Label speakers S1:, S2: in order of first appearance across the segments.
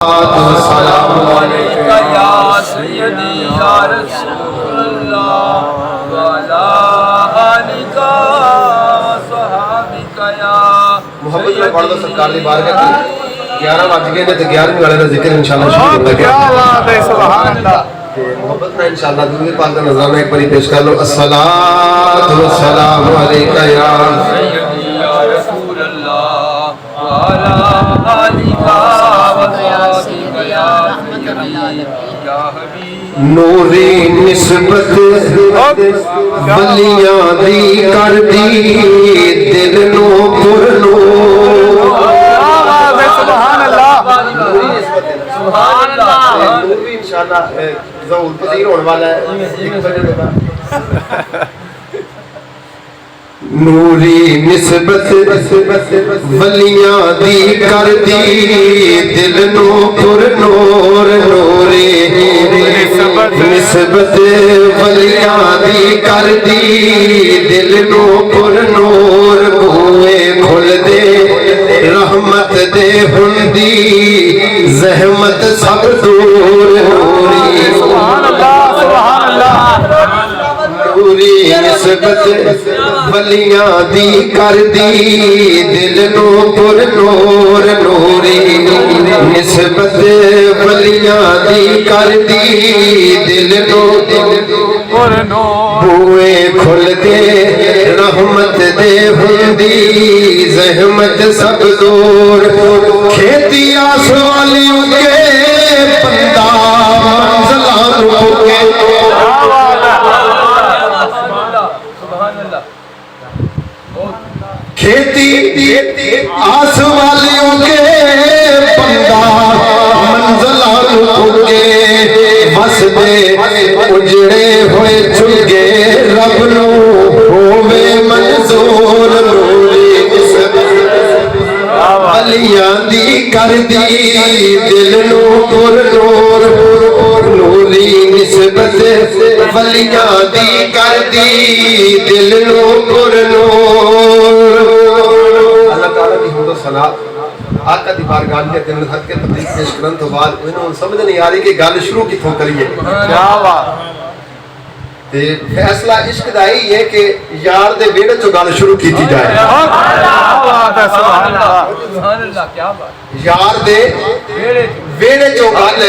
S1: सलाम अलैका या सय्यदी या रसूलल्लाह व अला आलिका व सहाबिका या
S2: मोहब्बत में पढ़ दो सरकार की बारगाह की 11 बज गए ने तो 11वीं वाले का जिक्र इंशाल्लाह शुरू होता है।
S1: क्या बात है, सुभान अल्लाह।
S2: मोहब्बत में इंशाल्लाह दूसरे पाक का नजराना एक बार पेश कर लो। अस्सलातु वस्सलामु अलैका या
S1: सय्यदी या रसूलल्लाह व अला आलिका व सहाबिका या सय्यदी या हबीब
S2: नूरी निस्बत बलियां दी कर दी दिल नो पुर नो।
S1: सुभान अल्लाह,
S2: सुभान अल्लाह। नूर भी इंशाल्लाह ज़रूर पसीर होने वाला है 1 बजे होगा। नूरी निस्बत वलियां दी कर दी दिल नो पुर नूर। नूरी निस्बत वलियां दी कर दी दिल नो पुर नूर। बूए खुल दे रहमत दे हुंदी ज़हमत सब दूर। नूरी
S1: सुभान अल्लाह, सुभान अल्लाह।
S2: नूरी निस्बत वलियां दी कर दी दिल नो पुर नूर। नूरी निस्बत वलियां दी कर दी दिल नो पुर नूर। बूए खुल दे रहमत दे हुंदी ज़हमत सब दूर। खेती आस वालियों के बंदा मंज़िलां रोके। खेती आस वालियों के बंदा मंज़िलां रोके। बस दे उजड़े हुए चुगे रब नू होवे मंजूर। नूरी वलियां दी कर दी दिल नू पुर नूर। नूरी निस्बत वलियां दी कर दी दिल नू पुर नूर। अल्लाह ताला दी हुम्द सना आका दी बारगाह के दिन हद के तकलीफ पेश करन तो बाद इन्होंने समझ नहीं आ रही कि गल शुरू किथों करिए।
S1: क्या बात
S2: ते फैसला इश्क दा ही है कि यार दे वेड़े चो गल शुरू कीती जाए।
S1: है, सुभान अल्लाह, सुभान अल्लाह। क्या बात,
S2: यार दे वेड़े चो गल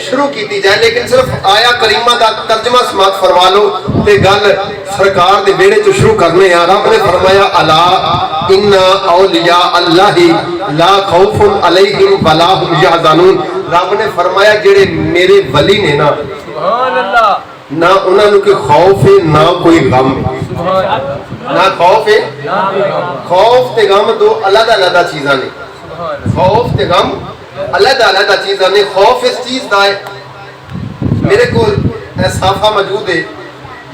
S2: शुरू कीती जाए। लेकिन सिर्फ आया करीमा दा तर्जमा समात फरमा लो ते गल सरकार दे वेड़े चो शुरू करने आ। रब ने फरमाया अला इन्ना औलिया अल्लाही ला खौफुन अलैहिम वला हुम यहज़नून। रब ने फरमाया जेड़े मेरे वली ने ना,
S1: सुभान अल्लाह,
S2: ना उन्होंने कोई खौफ है ना कोई गम। ना खौफ है, खौफ ते गम दो अलग अलग चीज़ां ने। खौफ ते गम अलग अलग चीज़ां ने। खौफ इस चीज़ दा है, मेरे को साफा मौजूद है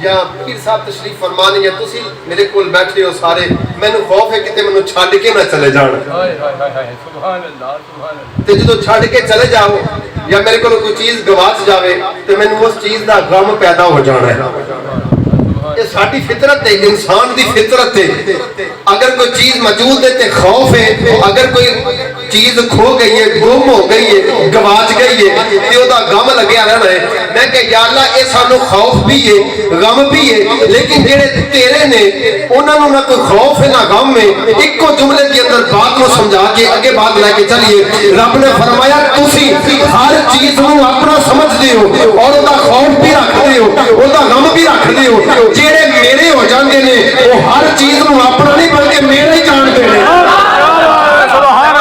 S2: या पीर साहब तशरीफ फरमाने या तुसी मेरे को बैठे हो सारे, मैनू खौफ है किते मैनू छड़ के ना चले जान।
S1: सुभान अल्लाह, सुभान अल्लाह।
S2: ते जो छड़ के चले जाओ या मेरे को कोई चीज गवाच जावे तो मैनू उस चीज का गम पैदा हो जाना है। ये साडी फितरत है, इंसान दी फितरत है। अगर कोई चीज मौजूद है तो खौफ है, अगर कोई चीज खो गई है, गुम हो गई है, गवाच गई है तो ओदा गम लग्या रहना है। मैं कह या अल्लाह ये सानू खौफ भी है गम भी है, लेकिन जेड़े तेरे ने उन्होंने ना कोई खौफ है ना गम है। इको जुमले के अंदर बात को समझा के आगे बात लेके चलिए। रब ने फरमाया तुसी हर चीज को अपना समझते हो और ओदा खौफ भी रखते हो, ओदा गम भी रखते हो। जेड़े मेरे हो जाते ने वो हर चीज को अपना नहीं बल्कि मेरे ही जानते हैं।
S1: सुभान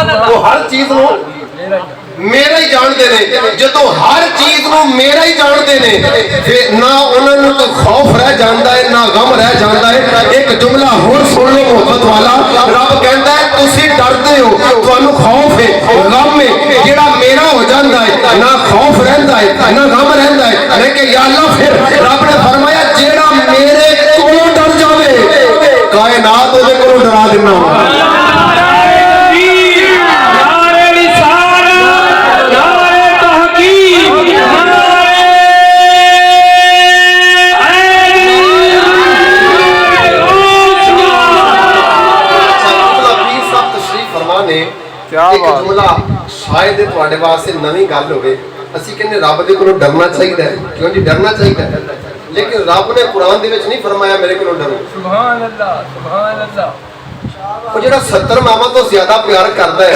S1: अल्लाह,
S2: वो हर चीज को मेरा ही जानते ने। जो हर चीज को मेरा ही जानते ने फिर ना उन्होंने कोई खौफ रह जाता है ना गम रह जाता है। एक जुमला होर सुन लो मोहब्बत वाला, रब कहता है तुसी डरते हो, तुहानू खौफ है गम है। जेड़ा मेरा हो जाता है ना खौफ रहता है ना गम रहता है। लेकिन या अल्लाह फिर रब ने फरमाया जेड़ा मेरे कोलों डर जावे कायनात ओदे कोलों डरा देना। ਇੱਕ ਜੁਮਲਾ ਸ਼ਾਇਦ ਤੁਹਾਡੇ ਵਾਸਤੇ ਨਵੀਂ ਗੱਲ ਹੋਵੇ। ਅਸੀਂ ਕਹਿੰਦੇ ਰੱਬ ਦੇ ਕੋਲੋਂ ਡਰਨਾ ਚਾਹੀਦਾ ਹੈ, ਕਿਉਂ ਜੀ ਡਰਨਾ ਚਾਹੀਦਾ ਹੈ, ਲੇਕਿਨ ਰੱਬ ਨੇ ਕੁਰਾਨ ਦੇ ਵਿੱਚ ਨਹੀਂ ਫਰਮਾਇਆ ਮੇਰੇ ਕੋਲੋਂ ਡਰੋ।
S1: ਸੁਭਾਨ ਅੱਲਾਹ, ਸੁਭਾਨ ਅੱਲਾਹ।
S2: ਉਹ ਜਿਹੜਾ 70 ਮਾਵਾਂ ਤੋਂ ਜ਼ਿਆਦਾ ਪਿਆਰ ਕਰਦਾ ਹੈ,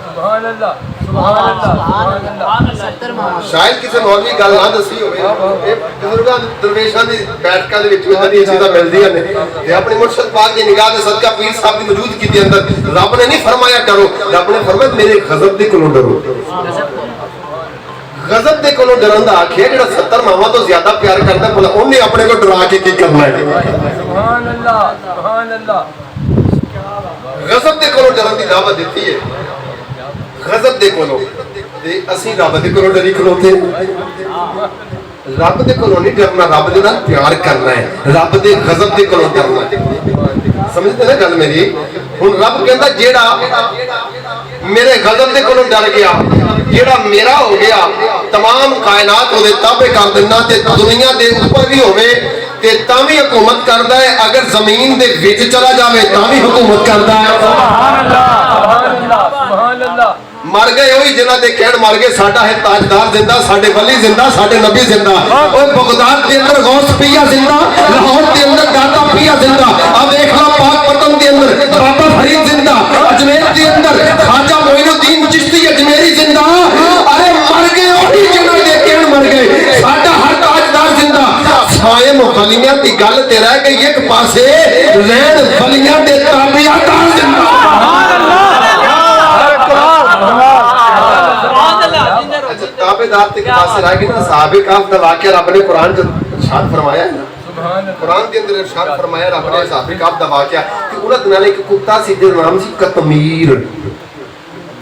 S1: ਸੁਭਾਨ ਅੱਲਾਹ, ਸੁਭਾਨ ਅੱਲਾਹ।
S2: ਸ਼ਾਇਦ ਕਿਸੇ ਮੌਲਵੀ ਗੱਲ ਨਾ ਦੱਸੀ ਹੋਵੇ, ਇਹ ਬਜ਼ੁਰਗਾਂ ਦਰਵੇਸ਼ਾਂ ਦੀ ਬੈਠਕਾਂ ਦੇ ਵਿੱਚ ਇਹਨਾਂ ਦੀਆਂ ਚੀਜ਼ਾਂ ਮਿਲਦੀਆਂ ਨੇ ਤੇ ਆਪਣੀ ਮੁਰਸ਼ਦ ਪਾਕ ਦੀ ਨਿਗਾਹ ਦੇ ਸਦਕਾ ਪੀਰ ਸਾਹਿਬ ਦੀ ਮੌਜੂਦਗੀ ਦੇ ਅੰਦਰ ਰੱਬ ਨੇ ਨਹੀਂ ਫਰਮਾਇਆ ਡਰੋ, ਰੱਬ ਨੇ ਫਰਮਾਇਆ ਮੇਰੇ ਗਜ਼ਬ ਦੇ ਕੋਲੋਂ ਡਰੋ। ਗਜ਼ਬ ਦੇ ਕੋਲੋਂ ਡਰਨ ਦਾ ਆਖਿਆ ਜਿਹੜਾ 70 ਮਾਵਾਂ ਤੋਂ ਜ਼ਿਆਦਾ ਪਿਆਰ ਕਰਦਾ ਭਲਾ ਉਹਨੇ ਆਪਣੇ ਕੋਲ ਡਰਾ ਕੇ ਕੀ ਕਰਨਾ ਹੈ।
S1: ਸੁਭਾਨ ਅੱਲਾਹ, ਸੁਭਾਨ ਅੱਲਾਹ।
S2: ਗਜ਼ਬ ਦੇ ਕੋਲੋਂ ਡਰਨ ਦੀ ਦਾਵਤ ਦਿੱਤੀ ਹੈ, ਗਜ਼ਬ ਦੇ ਕੋਲੋਂ। ਤੇ ਅਸੀਂ ਰੱਬ ਦੇ ਕੋਲੋਂ ਡਰੀ ਖਲੋਤੇ, ਰੱਬ ਦੇ ਕੋਲੋਂ ਨਹੀਂ ਡਰਨਾ, ਰੱਬ ਦੇ ਨਾਲ ਪਿਆਰ ਕਰਨਾ ਹੈ, ਰੱਬ ਦੇ ਗਜ਼ਬ ਦੇ ਕੋਲੋਂ ਡਰਨਾ। ਸਮਝਦੇ ਨਾ ਗੱਲ ਮੇਰੀ? ਹੁਣ ਰੱਬ ਕਹਿੰਦਾ ਜਿਹੜਾ ਮੇਰੇ ਗਜ਼ਬ ਦੇ ਕੋਲੋਂ ਡਰ ਗਿਆ, ਜਿਹੜਾ ਮੇਰਾ ਹੋ ਗਿਆ, तमाम कायनात ਉਹਦੇ ਤਾਬੇ ਕਰ ਦਿੰਦਾ ਤੇ ਦੁਨੀਆ ਦੇ ਉੱਪਰ ਵੀ ਹੋਵੇ ਤੇ ਤਾਂ ਵੀ ਹਕੂਮਤ ਕਰਦਾ ਹੈ, ਅਗਰ ਜ਼ਮੀਨ ਦੇ ਵਿੱਚ ਚਲਾ ਜਾਵੇ ਤਾਂ ਵੀ ਹਕੂਮਤ ਕਰਦਾ ਹੈ।
S1: ਸੁਭਾਨ ਅੱਲਾਹ, ਸੁਭਾਨ ਅੱਲਾਹ, ਸੁਭਾਨ ਅੱਲਾਹ।
S2: ਮਰ ਗਏ ਉਹੀ ਜਿਨ੍ਹਾਂ ਦੇ ਕਹਿਣ ਮਰ ਗਏ ਸਾਡਾ ਹੈ ਤਾਜਦਾਰ ਜ਼ਿੰਦਾ, ਸਾਡੇ ਵਲੀ ਜ਼ਿੰਦਾ, ਸਾਡੇ ਨਬੀ ਜ਼ਿੰਦਾ। ਓਏ ਬਗਦਾਦ ਦੇ ਅੰਦਰ ਗੌਸ ਪੀਆ ਜ਼ਿੰਦਾ, ਲਾਹੌਰ ਦੇ ਅੰਦਰ ਦਾਤਾ ਪੀਆ ਜ਼ਿੰਦਾ, ਆ ਦੇਖ ਲਾ ਪਾਕ ਪਤਨ ਦੇ ਅੰਦਰ ਬਾਬਾ ਫਰੀਦ ਜ਼ਿੰਦਾ, ਅਜਮੇਰ ਦੇ ਅੰਦਰ ਖਾਜਾ मोइनुद्दीन चिश्ती अजमेरी जिंदा। अरे मर गए ਉਹੀ ਜਿਨ੍ਹਾਂ ਦੇ ਕਹਿਣ ਮਰ ਗਏ, ਸਾਡਾ ਹਰ ਤਾਜਦਾਰ ਜ਼ਿੰਦਾ। ਸਾਇਮ ਵਲੀਆਂ ਦੀ ਗੱਲ ਤੇ ਰਹਿ ਗਈ ਇੱਕ ਪਾਸੇ, ਰਹਿਣ ਵਲੀਆਂ ਦੇ ਤਾਬਿਆਦਾਰ ਜ਼ਿੰਦਾ। ताबेदार के पास रह गए ना, साहबे काफ का वाकया रब ने कुरान च इरशाद फरमाया है ना, कुरान के अंदर इरशाद फरमाया रब ने साहबे काफ का वाकया कि उन्हां दिनां एक कुत्ता सी जिहदा नाम सी कतमीर।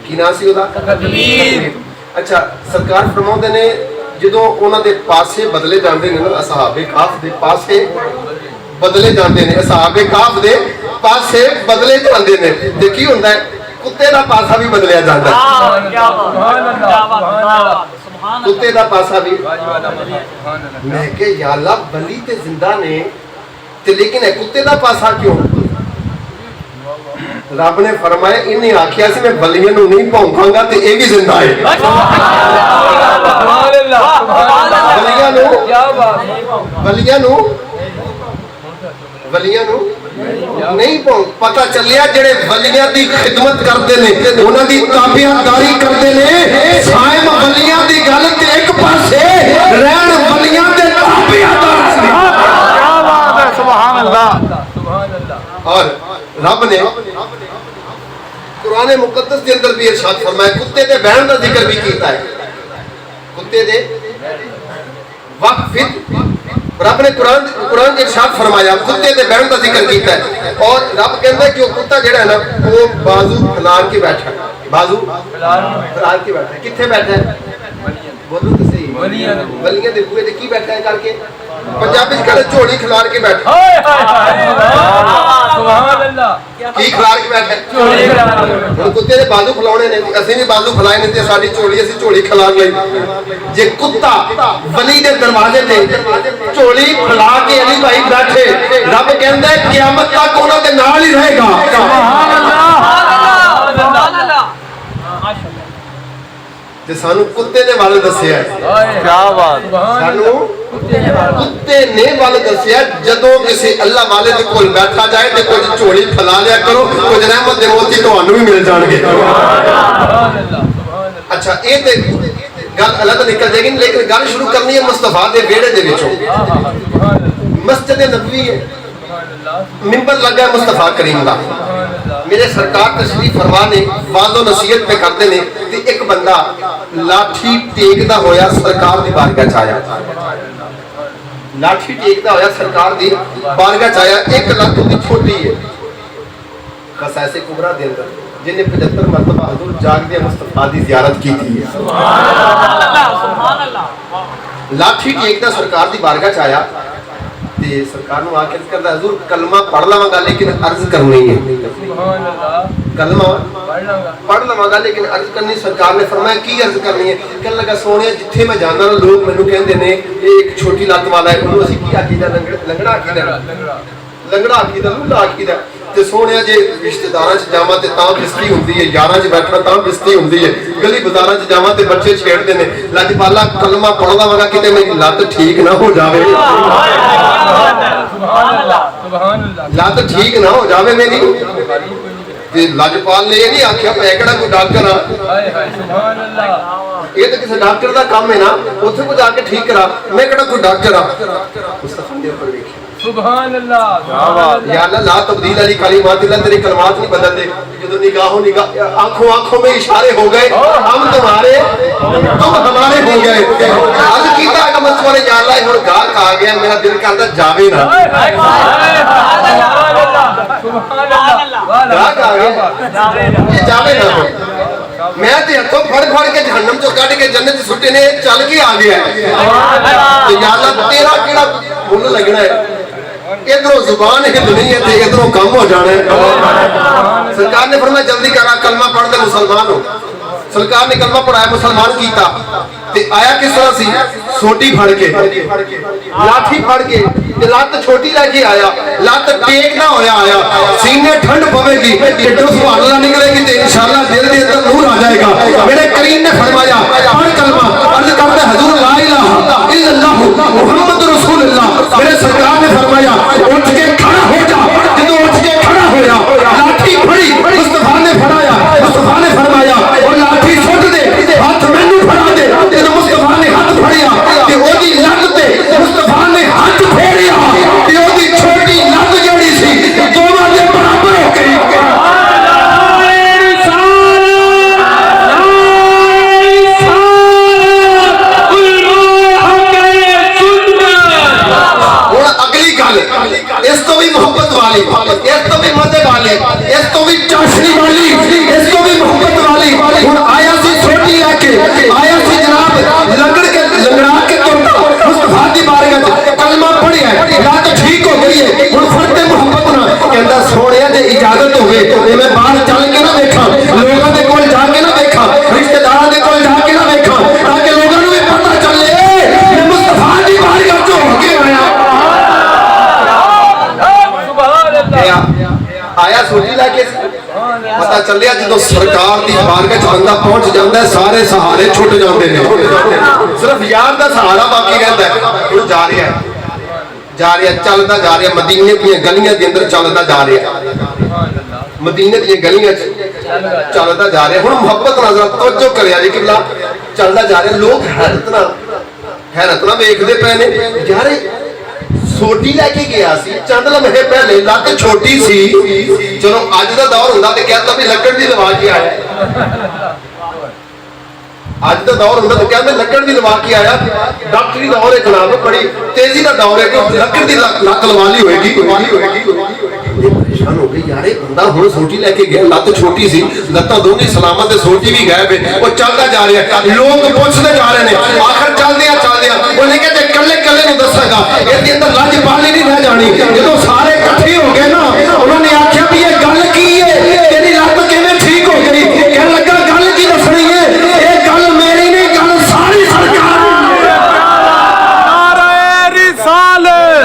S2: की नाम सी ओदा? कतमीर। अच्छा, सरकार फरमाउंदे ने जदों उन्हां दे पासे बदले जांदे ने ना, साहबे काफ दे पासे बदले जांदे ने, साहबे काफ दे पासे बदले जांदे ने ते की हुंदा है, कुत्ते का पासा भी बदलिया जाता है, कुत्ते का पासा भी। मैं के या अल्लाह बली ते जिंदा ने ते लेकिन है कुत्ते का पासा क्यों? रब ने फरमाया इन्हें आखिया सी मैं बलियां नूं नहीं भौंकांगा ते ये भी जिंदा है। बलियां नूं नहीं पता चलिया जेड़े वलियां दी खिदमत करते ने, उन्हां दी ताबेदारी करते ने। साइम वलियां दी गल ते एक पासे, रहन वलियां दे ताबेदार। क्या बात है, सुभान अल्लाह, सुभान अल्लाह। और रब ने कुरान मुकद्दस के अंदर भी इरशाद फरमाया, कुत्ते दे बहन दा जिक्र भी कीता है, कुत्ते दे वक्फ रब ने कुरान के इरशाद फरमाया, कुत्ते दे बहन का जिक्र किया है। और रब कहता है कि वो कुत्ता जेड़ा है ना, वो बाजू फैलान के बैठा है, बाजू फैलान के बैठा है। किथे बैठा है? बोलो तो सही। वलियां दे बूहे ते की बैठा है करके? पंजाबी च कहते झोली खिलार के बैठा।
S1: सुभान अल्लाह।
S2: की खिलार के बैठा है? झोली खिलार। हुण कुत्ते दे बाजू फैलाने ने, असि भी बाजू फैलाए ने ते साडी झोली असि झोली खिलार लई। जे कुत्ता वली दे दरवाजे ते झोली फैला के अली भाई बैठे, रब कहंदा है क़यामत तक उन्हां दे नाल ही रहेगा। सुभान अल्लाह, सुभान अल्लाह। ते सानू कुत्ते ने वाल दस्सिया है।
S1: क्या बात,
S2: सानू कुत्ते ने वाल दस्सिया, जदों किसी अल्लाह वाले दे कोल बैठा जाए ते कुछ झोली फैला लिया करो, कुछ रहमत दे मोती तुहानू भी मिल जाणगे। अच्छा, ये ते गल अलग निकल जाएगी, लेकिन गल शुरू करनी है मुस्तफा दे वेड़े दे विचों। मस्जिद नबवी है, मिंबर लगा है मुस्तफा करीम दा। मेरे सरकार तशरीफ फरमा ने वादो नसीहत पे करते ने ते एक बंदा लाठी टेकदा होया सरकार दी बारगाह च आया, लाठी टेकदा होया सरकार दी बारगाह च आया। एक लत उदी छोटी है, खसाइसे कुबरा दे अंदर, जिन्हें 75 मरतबा हुजूर जागदे मुस्तफा दी ज़ियारत की थी। सुभान अल्लाह, सुभान अल्लाह। लाठी टेकदा सरकार दी बारगाह च आया ते सरकार नु आके करदा, हुजूर कलमा पढ़ लवांगा लेकिन अर्ज करनी है। सुभान अल्लाह। कलमा पढ़ लवांगा लेकिन अर्ज करनी। सरकार ने फरमाया की अर्ज करनी है? कहने लगा सोने जिथे मैं जाना ना लोग मैनू कहंदे ने एक छोटी लत वाला है, उन्होंने असीं की आखीदा? लंगड़ा आखीदा, लंगड़ा आखीदा, लुल्ला आखीदा। ਤੇ ਸੋਹਣਿਆ ਜੇ ਰਿਸ਼ਤੇਦਾਰਾਂ 'ਚ ਜਾਵਾਂ ਤੇ ਤਾਂ ਬਿਸਤੀ ਹੁੰਦੀ ਹੈ, ਯਾਰਾਂ 'ਚ ਬੈਠਣਾ ਤਾਂ ਬਿਸਤੀ ਹੁੰਦੀ ਹੈ, ਗਲੀ ਬਾਜ਼ਾਰਾਂ 'ਚ ਜਾਵਾਂ ਤੇ ਬੱਚੇ ਛੇੜਦੇ ਨੇ। ਲਜਪਾਲਾ ਕਲਮਾ ਪੜ੍ਹਦਾ ਵਗਾ ਕਿਤੇ ਮੇਰੀ ਲੱਤ ਠੀਕ ਨਾ ਹੋ ਜਾਵੇ, ਲੱਤ ਠੀਕ ਨਾ ਹੋ ਜਾਵੇ ਮੇਰੀ। ਤੇ ਲਜਪਾਲ ਨੇ ਇਹ ਨਹੀਂ ਆਖਿਆ ਮੈਂ ਕਿਹੜਾ ਕੋਈ ਡਾਕਟਰ ਆ, ਇਹ ਤਾਂ ਕਿਸੇ ਡਾਕਟਰ ਦਾ ਕੰਮ ਹੈ ਨਾ, ਉੱਥੇ ਕੋ ਜਾ ਕੇ ਠੀਕ ਕਰਾ, ਮੈਂ ਕਿਹੜਾ ਕੋਈ ਡਾਕਟਰ ਆ। ਮੁਸਤਫਾ ਦੇ ਉੱਪਰ ਵੇਖਿਆ
S1: सुभान अल्लाह
S2: या अल्लाह ला तब्दील अली कलिमात अल्लाह, तेरे कलमात नहीं बदलते। जो निगाहों निगाह आंखों आंखों में इशारे हो गए, हम तुम्हारे तुम हमारे हो गए। आज कीता का मसवारे या अल्लाह हुन गाहक आ गया, मेरा दिल करदा जावे ना, गाहक आ गया ये जावे ना। मैं ते हथों फड़ फड़ के जहन्नम चो कढ के जन्नत च सुट्टे ने, चल के आ गया तो या अल्लाह तेरा केड़ा मुल लगना है। इधरों जुबान हिलनी है ते इधरों कम हो जाना है। सरकार ने फरमाया जल्दी करा कलमा पढ़ दे मुसलमान हो। सरकार ने कलमा पढ़ाया, मुसलमान कीता ते आया किस तरह सी, सोटी फड़ के लाठी फड़ के ते लत छोटी लेके आया, लत टेक ना होया आया, सीने ठंड पवेगी, ढिड्डों सुभान अल्लाह निकलेगी ते इंशाअल्लाह दिल दे अंदर नूर आ जाएगा। मेरे करीम ने फरमाया पढ़ कलमा, अर्ज करता हुजूर ला इलाहा इल्लल्लाह मुहम्मद रसूलुल्लाह। मेरे सरकार ने फरमाया उठ के खड़ा हो जा। जब उठ के खड़ा होया, लाठी फड़ी, मुस्तफा ने फड़ाया, मुस्तफा ने फरमाया और लाठी सुट दे, हाथ मैनू फड़ा दे। जब मुस्तफा ने हाथ फड़िया ते ओदी लत ते मुस्तफा ने हाथ फेरिया ते ओदी छोटी लत जड़ी सी दोवां दे बराबर हो गई। इस तो भी मोहब्बत वाली, इस तो भी मजे वाली, इस तो भी चाशनी वाली, इस तो भी मोहब्बत वाली। हुन आया सी छोटी लेके, आया सी जनाब लंगड़ के लंगड़ा के तुरता मुस्तफा दी बारगाह च कलमा पढ़िया, लत ठीक हो गई है। हुन फरते मोहब्बत ना कहंदा सोहणिया जे इजाजत होवे ते मैं बाहर चल के ना देखा, लोगों दे कोल जाके ना देखा, रिश्तेदारां दे कोल जाके ना देखा, ताकि लोगों नूं भी पता चले मैं मुस्तफा दी बारगाह च हो के आया। आया सोटी लैके पता चलिया जो सरकार की बारगाह च बंदा पहुंच जाता है, सारे सहारे छुट जाते हैं, सिर्फ यार का सहारा बाकी रहता है। जा रहा है, जा रहा चलता जा रहा, मदीने दी गलियां के अंदर चलता जा रहा, मदीने दी गलियां चलता जा रहा। हुण मुहब्बत नजर तवज्जो करिया जी किबला, चलता जा रहा, लोग हैरत ना वेखदे पे ने यार छोटी लैके गया सी, चंद लम्हे पहले लत छोटी सी। चलो अज का दौर होंदा ते कहता भी लकड़ दी लवा के आया, अज का दौर होंदा तो कहते लकड़ दी लवा के आया। डॉक्टरी दौर है जनाब, बड़ी तेजी का दौर है कि लकड़ दी लत लवा ली होएगी। परेशान हो गई यार, बंदा हुण सोटी लैके गया, लत छोटी सी, लत्तां दोनों सलामत ते सोटी भी गायब है, वो चलता जा रहा है। लोग पुछदे जा रहे हैं, आखिर चलदियां चलदियां उन्हें कहते कल्ले कल्ले नूं दसांगा, इसदे अंदर लजपाली नहीं रह जानी। जदों सारे इकट्ठे हो गए ना, उन्होंने आख्या भी ये गल की है, तेरी लत किवें ठीक हो गई? कहण लगा गल की दसनी है, ये गल मेरी नहीं, गल सारी सरकार।
S1: नारे रिसालत,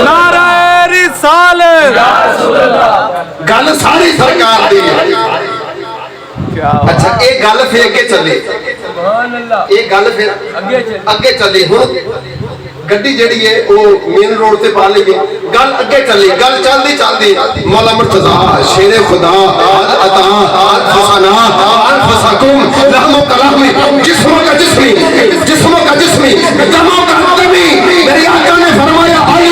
S1: नारे रिसालत,
S2: गल सारी सरकार दी। अच्छा ये गल फिर के चली, ये गल फिर अगे चली। हुण गड्डी जड़ी है वो मेन रोड से पा ली, गल अगे चली, गल चलती चलती मौला मुर्तजा शेरे खुदा अता फसाना फसाकुम लहमो कलामी जिस्मों का जिस्मी, जिस्मों का जिस्मी, दमों का दमी। मेरे आका ने फरमाया आई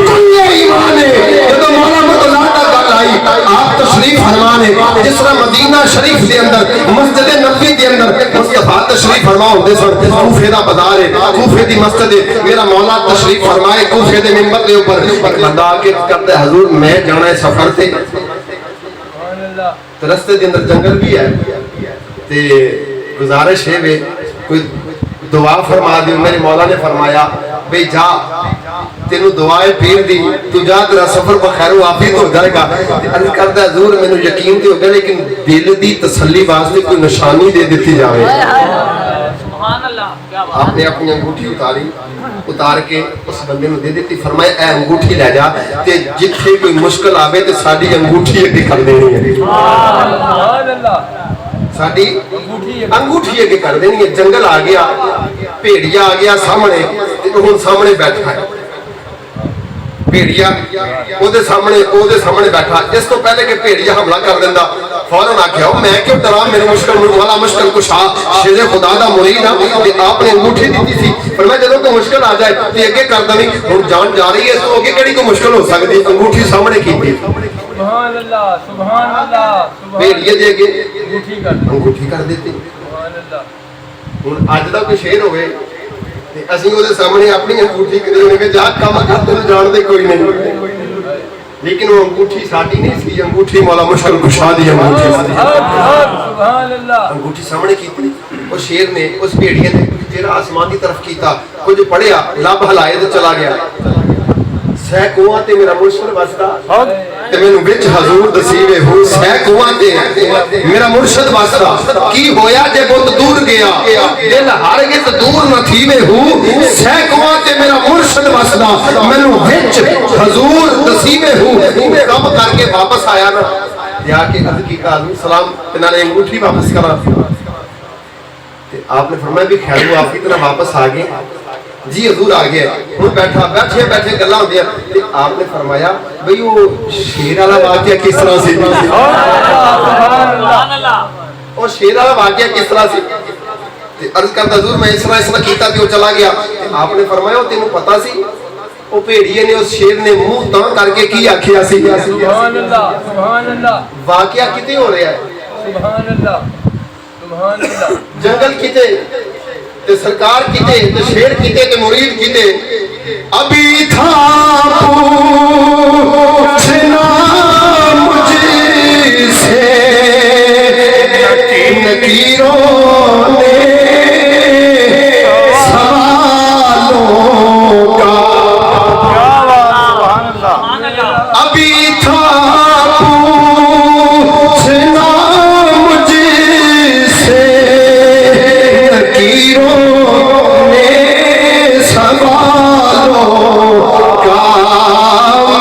S2: कुल्ले ईमान है। जब मौला मुर्तजा का गल आई, आप तशरीफ फरमाने जिस तरह मदीना शरीफ के अंदर मस्जिद नबवी के अंदर मुस्तफा तशरीफ फरमा होंदे सन। कूफे दा बाजार है, कूफे दी मस्जिद है, मेरा मौला तशरीफ फरमाए कूफे दे मिंबर दे ऊपर बंदा के करता है हुजूर मैं जाना है सफर से, तो रस्ते के अंदर जंगल भी है, ते गुजारिश है वे कोई दुआ फरमा दी। मेरे मौला ने फरमाया भाई जा, तेनू दुआए पीर दी, तू जा, तेरा सफर बखैर वाफिक हो जाएगा। अर्ज करता हुजूर मैनू यकीन तो हो गया, लेकिन दिल दी तसल्ली वास्ते कोई निशानी दे दी जाए। आपने अपनी अंगूठी उतार के उस बंदे को दे दी। फरमाया ए अंगूठी ले जा ते जिथे कोई मुश्किल आवे ते साडी अंगूठी अगे कर देनी है। साडी अंगूठी अगे कर देनी है। जंगल आ गया, भेड़िया आ गया सामने, हुण सामने बैठा है भेड़िया ओदे सामने बैठा। जिस तो पहले कि भेड़िया हमला कर देंदा फौरन आख्या मैं क्यों डरा, मेरे मुश्किल वाला मुश्किल कुशा शेरे खुदा दा मुरीद आ ते आपने अंगूठी दी थी। पर मैं जदों कोई मुश्किल आ जाए ते अगे कर दवी। हुण जान जा रही है, इस तो अगे केड़ी कोई मुश्किल हो सकदी। अंगूठी सामने कीती,
S1: सुभान अल्लाह सुभान अल्लाह।
S2: भेड़िए दे अगे अंगूठी कर देती।
S1: सुभान अल्लाह।
S2: हुण अज दा कोई शेर होवे ते असीं ओदे सामने अपनी अंगूठी कदे के जा काम कर तैनूं जानदे कोई नहीं, लेकिन वो अंगूठी साडी नहीं सी, अंगूठी मौला मुश्किल कुशा दी अंगूठी सी।
S1: सुभान अल्लाह।
S2: अंगूठी सामने कीती। उस शेर ने उस भेड़िए ने चेहरा आसमान की तरफ कीता, कुछ पढ़िया, लब हलाए ते चला गया। सह कुआं ते मेरा मुर्शिद वसदा ते मैनू विच हजूर दसीवे हो। सह कुआं ते मेरा मुर्शिद वसदा, की होया जे बुत दूर गया, दिल हार गए ते दूर न थीवे हो। सह कुआं ते मेरा मुर्शिद वसदा, मैनू विच हजूर दसीवे हो। कब करके वापस आया ना जाके अर्ज की कालू सलाम ते नाले अंगूठी वापस करा ते आपने फरमाया भी खैर आप इतना वापस आ गए जी, हजूर आ गया। हुण बैठे बैठे गल्लां होंदियां ते आपने फरमाया भाई वो शेर वाला वाकया किस तरह से, और शेर वाला वाकया किस तरह से ते अर्ज करदा हजूर मैं इस तरह कीता ते वो चला गया। आपने फरमाया तेनू पता सी वो भेड़िए ने उस शेर ने मुंह तां करके की आखिया सी।
S1: सुभान अल्लाह सुभान अल्लाह।
S2: वाकया किते हो रहा है,
S1: सुभान अल्लाह सुभान अल्लाह।
S2: जंगल किते ते सरकार किते ते शेर किते ते मुरीद किते। अभी था पूछना मुझसे नकीरों ने सवालों का, अभी था पूछना मुझसे नकीरों ने सवालों का।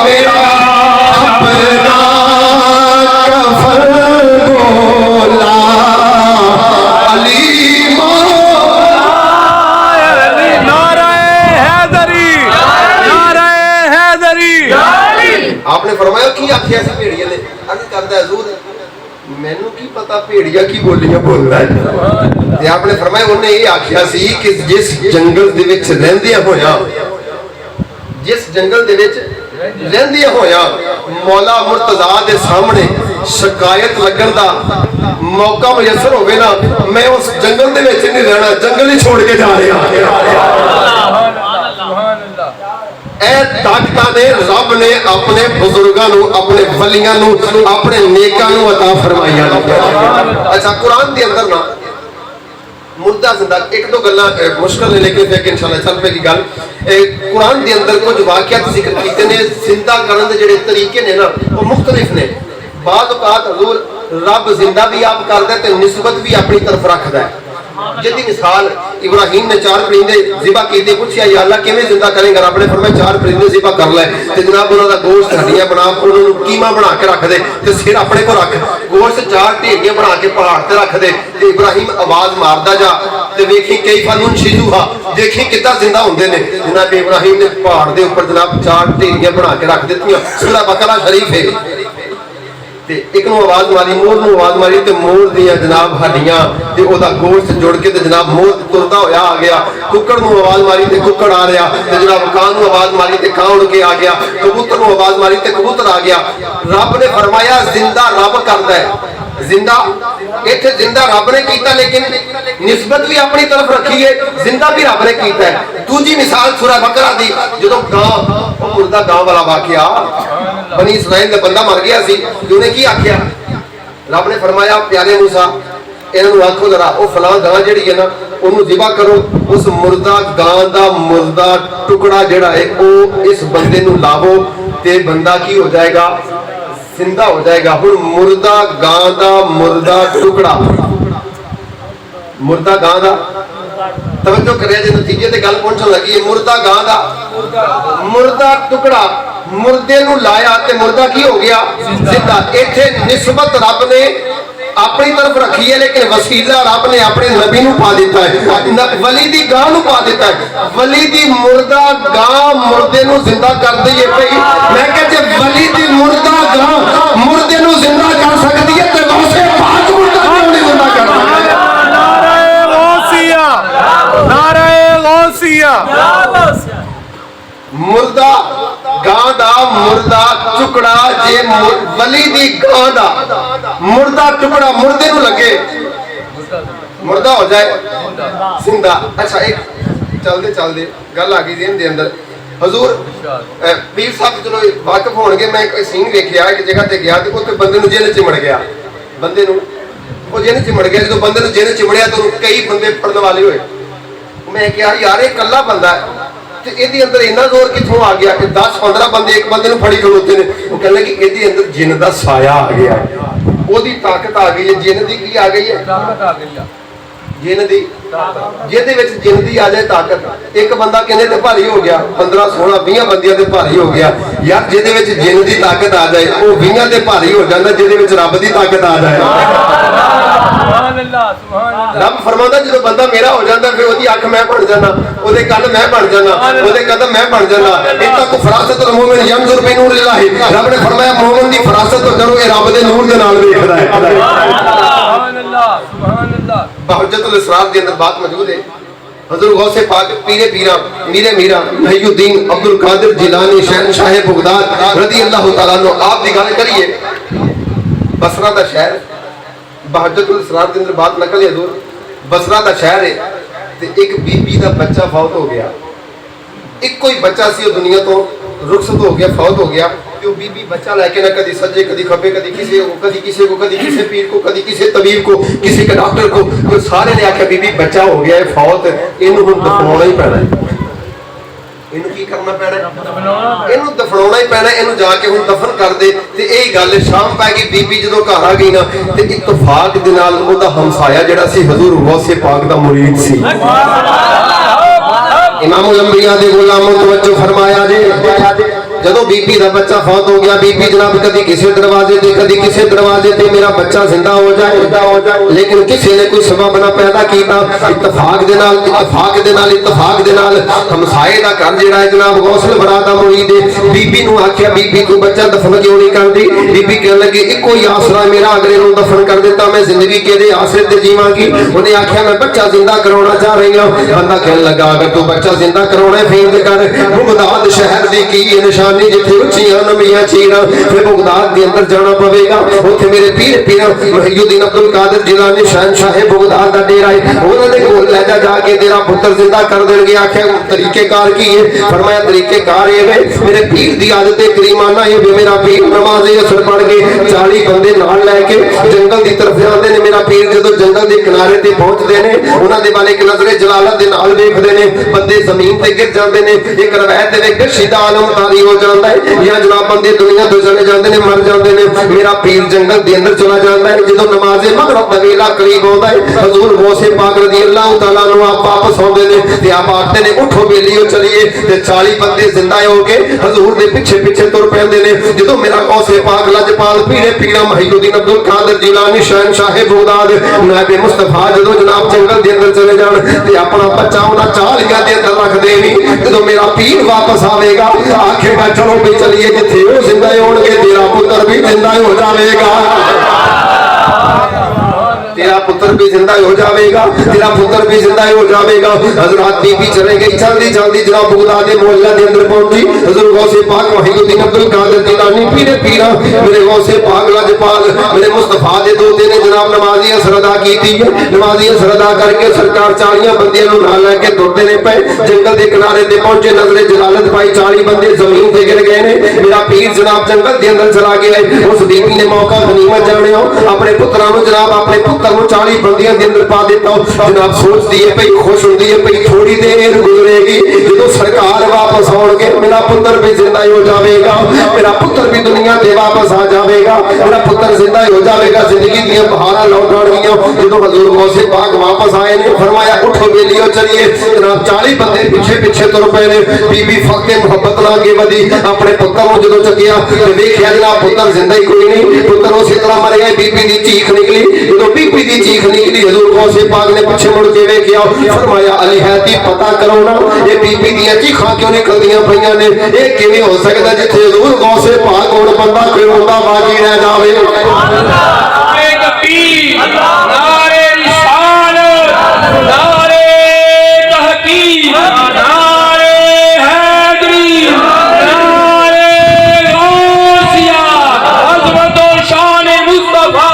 S2: मेरा अपना कफन बोला अली आपने फरमाया की आखिया सी भेड़िया ने। अर्ज करदा हजूर मैनू की पता भेड़िया की बोलियां बोलदा है ते आपने फरमाया उन्हें ये आखिया सी कि जिस जंगल दे विच रहंदियां होया, जिस जंगल दे विच रहंदियां होया मौला मुर्तजा दे सामने शिकायत लगन दा मौका मुयसर होवे ना, मैं उस जंगल दे विच नहीं रहना, जंगल ही छोड़ के जा रहा। ताकत ने रब ने अपने बुजुर्गों को, अपने वलियां को, अपने नेकां को अता फरमाइया। अच्छा कुरान के अंदर ना मुर्दा जिंदा एक दो गल्लां मुश्किल है लेकिन फिर इंशाअल्लाह चल पेगी गल। कुरान के अंदर कुछ वाकयात जिक्र कीते ने, जिंदा करने के जिहड़े तरीके ने ना वो मुख्तलिफ ने। बाद औकात हजूर रब जिंदा भी आप करदा ते निस्बत भी अपनी तरफ रखदा है। जिहदी मिसाल इब्राहिम ने 4 परिंदे ज़िबा कीते, पूछया या अल्लाह किवें जिंदा करेंगा, रब ने फरमाया 4 परिंदे ज़िबा कर ले ते जनाब उन्हां दा गोश्त हड्डियां बना उन्हां नूं कीमा बना के रख दे ते सिर अपने को रख, गोश्त 4 ढेरियां बना के पहाड़ ते रख दे ते इब्राहिम आवाज मारदा जा ते वेखी कई फनुन शिजुहा, देखी कितना जिंदा होंदे ने। जनाब इब्राहिम ने पहाड़ दे ऊपर जनाब 4 ढेरियां बना के रख दित्तियां। सूरह बकरा शरीफ है ते एक नूं आवाज मारी, मोर नूं आवाज मारी ते मोर दियां जनाब हड्डियां ते ओदा गोश्त जुड़ के ते जनाब मोर तुरदा होया आ गया। कुक्कड़ नूं आवाज मारी ते कुक्कड़ आ रहा ते जनाब कां नूं आवाज मारी ते कां उड़ के आ गया। कबूतर नूं आवाज मारी ते कबूतर आ गया। रब ने फरमाया जिंदा रब करदा है, जिंदा इत्थे जिंदा रब ने कीता लेकिन निस्बत भी अपनी तरफ रखी है, जिंदा भी रब ने कीता है। दूजी मिसाल सूरह बकरा दी, जदों गां मुर्दा गां वाला वाकया बनी इसराइल दा बंदा मर गया सी, उन्हें की आख्या, रब ने फरमाया प्यारे मूसा इन्हां नूं आखो जरा ओ फलां गां जिहड़ी है ना उन्होंने ज़िबा करो, उस मुर्दा गां दा मुर्दा टुकड़ा जिहड़ा है वो इस बंदे नूं लावो ते बंदा की हो जाएगा, जिंदा हो जाएगा। हुण मुर्दा गां दा मुर्दा टुकड़ा, मुर्दा गां दा तवज्जो करिए जे नतीजे ते गल पहुंचण लगी है। मुर्दा गां दा मुर्दा टुकड़ा मुर्दे नूं लाया ते मुर्दा की हो गया जिंदा। इत्थे निस्बत रब ने अपनी तरफ रखी है लेकिन वसीला रब ने अपने नबी नूं पा दिता है, वली दी गां नूं पा दिता है। वली दी मुर्दा गां मुर्दे नूं जिंदा कर दी है भाई। मैं कह जे वली दी मुर्दा गां मुर्दे नूं जिंदा कर सकती है ते वैसे पाक मुर्दा क्यों नहीं जिंदा कर सकती?
S1: नारे गौसिया, नारे गौसिया।
S2: मुर्दा गां दा मुर्दा टुकड़ा जे वली दी गां दा मुर्दा टुकड़ा मुर्दे नूं लगे मुर्दा हो जाए जिंदा। अच्छा एक चलदे चलदे गल आ गई जेहन दे अंदर हजूर पीर साहब चलो वाकिफ होणगे। मैं एक सीन वेखिया एक जगह ते गया ते उत्थे बंदे नूं जेल चिमड़ गया, बंदे नूं ਉਹ जेल चिमड़ गया। जो बंदे नूं जेल चिमड़िया तो कई बंदे फड़न वाले होए। मैं कहा यार ये कल्ला बंदा है ਤੇ ਇਹਦੇ ਅੰਦਰ ਇੰਨਾ ਜ਼ੋਰ ਕਿੱਥੋਂ ਆ ਗਿਆ ਕਿ 10-15 ਬੰਦੇ ਇੱਕ ਬੰਦੇ ਨੂੰ ਫੜੀ ਖਲੋਤੇ ਨੇ। ਉਹ ਕਹਿੰਦੇ ਕਿ ਇਹਦੇ ਅੰਦਰ ਜਿੰਨ ਦਾ ਸਾਇਆ ਆ ਗਿਆ, ਉਹਦੀ ਤਾਕਤ ਆ ਗਈ ਹੈ। ਜਿੰਨ ਦੀ ਕੀ ਆ ਗਈ ਹੈ? ਤਾਕਤ ਆ ਗਈ ਆ ਜਿੰਨ ਦੀ। ਜਿਹਦੇ ਵਿੱਚ ਜਿੰਨ ਦੀ ਆ ਜਾਏ ਤਾਕਤ, ਇੱਕ ਬੰਦਾ ਕਹਿੰਦੇ ਤੇ ਭਾਰੀ ਹੋ ਗਿਆ, 15-16-20 ਬੰਦਿਆਂ ਤੇ ਭਾਰੀ ਹੋ ਗਿਆ। ਯਾਰ ਜਿਹਦੇ ਵਿੱਚ ਜਿੰਨ ਦੀ ਤਾਕਤ ਆ ਜਾਏ ਉਹ 20 ਤੇ ਭਾਰੀ ਹੋ ਜਾਂਦਾ, ਜਿਹਦੇ ਵਿੱਚ ਰੱਬ ਦੀ ਤਾਕਤ ਆ ਜਾਏ। रब फरमांदा जो बंदा मेरा हो जाता फिर उसकी अख मैं बन जाना, उसदे कन मैं बन जाना, उसदे कदम मैं बन जाना। इत्तक फरासतुल मुमिन यंजुर बि नूरिल्लाह। रब ने फरमाया मोमिन दी फरासत तो करो ये रब दे नूर दे नाल वेखदा है। सुभान अल्लाह, सुभान अल्लाह। बहजतुल इसरार दे अंदर बात मौजूद है। हजूर गौसे पाक पीरे पीरा मीरे मीरा मुहीउद्दीन अब्दुल कादिर जिलानी शहनशाह बगदाद रज़ी अल्लाह तआला अन्हु आप दी गल करिए। बसरा दा शहर बहजतुल इसरार के अंदर बात नकल है हजूर। बसरा का शहर है ते एक बीबी का बच्चा फौत हो गया। एक कोई बच्चा सी दुनिया तो रुखसत हो गया, फौत हो गया। तो बीबी बच्चा लैके ना कभी सज्जे कभी खब्बे, कभी किसी को, कभी किसी को, कभी किसी पीर को, कभी किसी तबीब को, किसी के डॉक्टर को। तो सारे ने आख्या बीबी बच्चा हो गया है फौत, इनू हुण दफनाउणा ही पैना है। इनू की करना पैना? इनू दफनाउणा ही पैना। इनू जाके हुण दफन कर दे। ते यही गल शाम पै गई। बीबी जदों घर आ गई ना ते इत्तफाक दे नाल ओहदा हमसाया जिहड़ा सी हजूर गौसे पाक दा मुरीद सी। इमामुल अंबिया दे गुलामों तवज्जो फरमाया जे जदों बीबी का बच्चा फौत हो गया, बीबी जनाब कभी किसी दरवाजे ते कभी किसी दरवाजे ते मेरा बच्चा जिंदा हो जाए, लेकिन किसी ने कोई सबब ना पैदा किया। इत्तफाक दे नाल इत्तफाक दे नाल इत्तफाक दे नाल हमसाए दा घर जिहड़ा है जनाब गौसल बरा दा मुरीद है। बीबी नूं आख्या बीबी तू बच्चा दफन क्यों नहीं करदी? बीबी कहन लगी इको ही आसरा मेरा, अगर इहनूं दफन कर दिता मैं जिंदगी किहदे आसरे ते जीवांगी। उहने आख्या मैं बच्चा जिंदा करवाना चाह रही हूं। बंदा कहन लगा अगर तू बच्चा जिंदा करवाना फेंद कर बगदाद शहर दी की निशानी जिथे उच्चियां नमियां चीरां, फिर बगदाद के अंदर जाना पवेगा। उत्थे मेरे पीर पीर मुहीउद्दीन अब्दुल कादिर जिलानी शहनशाह बगदाद दा डेरा है। उन्होंने कोल ले जा जाके तेरा पुत्र जिंदा कर देंगे। आख्या तरीकेकार की है? फरमाया तरीकेकार ये है मेरे पीर दी आदत करीमाना ये भी मेरा पीर नमाज़े असर पढ़ के 40 बंदे नाल लैके जंगल की तरफ जाते हैं। मेरा पीर जो जंगल के किनारे ते पहुंचते हैं उन्होंने वाले एक नजरे जलालत दे नाल देखते हैं, बंदे जमीन ते गिर जाते हैं। एक रवायत दे विच शिदा आलम तारी हो जाता है या जनाब बंदे दुनिया तो चले जाते हैं, मर जाते हैं। मेरा पीर जंगल के अंदर चला जाता है। जो नमाज़े मगरिब दा वेला करीब होता है हजूर गौसे पाक रज़ी अल्लाह तआला अन्हु आप वापस आते हैं ते आप आखते हैं उठो बेलियो चलिए ते 40 बंदे जिंदा हो के हजूर दे पिछे पिछे तुर पैंदे ने। जो मेरा गौसे पाक लजपाल पीरे पीरा मुहीउद्दीन अब्दुल कादिर जिलानी शहनशाह बगदाद नायब मुस्तफा जो जनाब जंगल के अंदर चले जान ते अपना बच्चा उन्हां चालियां दे अंदर रख देनी। जो मेरा पीर वापस आवेगा आखेगा चलो भी चलिए जिथे वो जिंदा होणगे तेरा पुत्र भी जिंदा हो जाएगा, तेरा पुत्र भी जिंदा हो जाएगा, तेरा पुत्र भी जिंदा हो जाएगा। हजरत बीबी चले गई जल्दी जल्दी जनाब बगदाद के मोहल्ले के अंदर पहुंची। हजूर गौसे पाक मुहीउद्दीन अब्दुल कादिर जिलानी पीरे पीरा मेरे गौसे पाक लजपाल मेरे मुस्तफा दे दोते ने जनाब नमाज़ी असर अदा की थी। नमाज़ी असर अदा करके सरकार 40 बंदियां नाल लेके तुरते ने पे जंगल के किनारे ते पहुंचे। नजरे जलालत पाई 40 बंदे जमीन ते गिर गए ने। मेरा पीर जनाब जंगल के अंदर चला गया। उस बीबी ने मौका गनीमत जानियो अपने पुत्रां नूं जनाब अपने पुत्र पुत्र को 40 बंदियों के अंदर पा देता हूं। जनाब सोचती है भाई, खुश होती है भाई, थोड़ी देर गुजरेगी जो सरकार वापस आउणगे मेरा पुत्र भी जिंदा हो जाएगा, मेरा पुत्र भी दुनिया से वापस आ जाएगा, मेरा पुत्र जिंदा हो जाएगा, जिंदगी दी बहारा लौट आउणगियां। जो हजूर गौसे पाक वापस आए ने फरमाया उठो बेलियो चलिए। जनाब 40 बंदे पीछे पीछे तुर पे ने। बीबी फके मुहब्बत नाल अगे वधी, अपने पुत्र को जो चकिया ते देखिया जनाब पुत्र जिंदा ही कोई नहीं, पुत्र उसी तरह मर गया। बीबी दी चीख निकली, जो बीबी दी चीख निकली हजूर गौसे पाक ने पीछे मुड़ के देखिया, फरमाया अली हैती पता करो ना ये बीबी दी चीखां क्यों निकलदियां पईयां ने, ये किवें हो सकदा जिथे हजूर गौसे पाक होण बंदा कोई रोंदा बाकी रह जावे।
S1: नारे तकबीर, नारे रिसाल, नारे तहकीम, नारे हैदरी, नारे गौसिया, अज़मत और शान मुस्तफा।